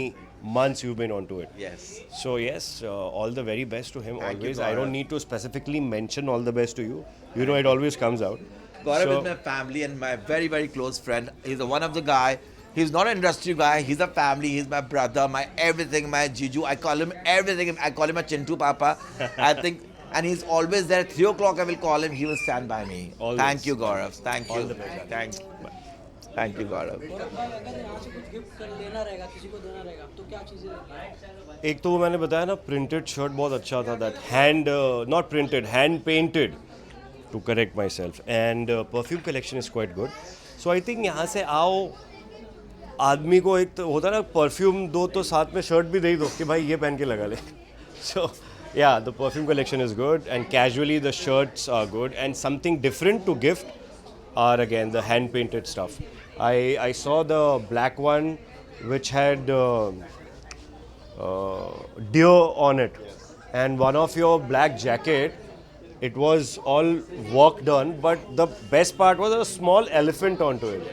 months you've been onto it.
Yes.
So yes, all the very best to him
Thank you,
always. I
Gaurav.
don't need to specifically mention all the best to you. You know it always comes out.
Gaurav
So-
is my family and my very, very close friend. He's one of the guy. He's not an industry guy. He's a family. He's my brother, my everything, my Jiju. I call him everything. I call him a Chintu Papa. I think, and he's always there. 3 o'clock I will call him. He will stand by me.
Always.
Thank you, Gaurav. Thank you.
All the best.
Thank you, Gaurav.
अगर यहाँ से कुछ gift लेना रहेगा किसी को देना रहेगा तो क्या चीज़ें रहेंगी
एक तो वो मैंने बताया ना प्रिंटेड शर्ट बहुत अच्छा था that hand not printed hand painted to correct myself and perfume collection is quite good so I think यहाँ से आओ आदमी को एक तो होता है ना परफ्यूम दो तो साथ में शर्ट भी दे दो कि भाई ये पहन के लगा ले सो yeah the perfume collection is good and casually the shirts are good and something different to gift are again the hand painted stuff. I saw the black one which had deer on it and one of your black jacket it was all work done but the best part was a small elephant onto it.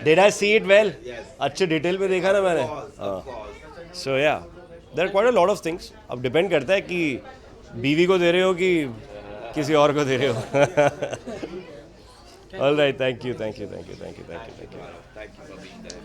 Did I see it well?
Yes.
अच्छे detail में देखा ना मैंने so yeah there are quite a lot of things अब depend करता है कि बीवी को दे रहे हो कि किसी और को दे रहे हो All right, thank you.
Thank you for being there.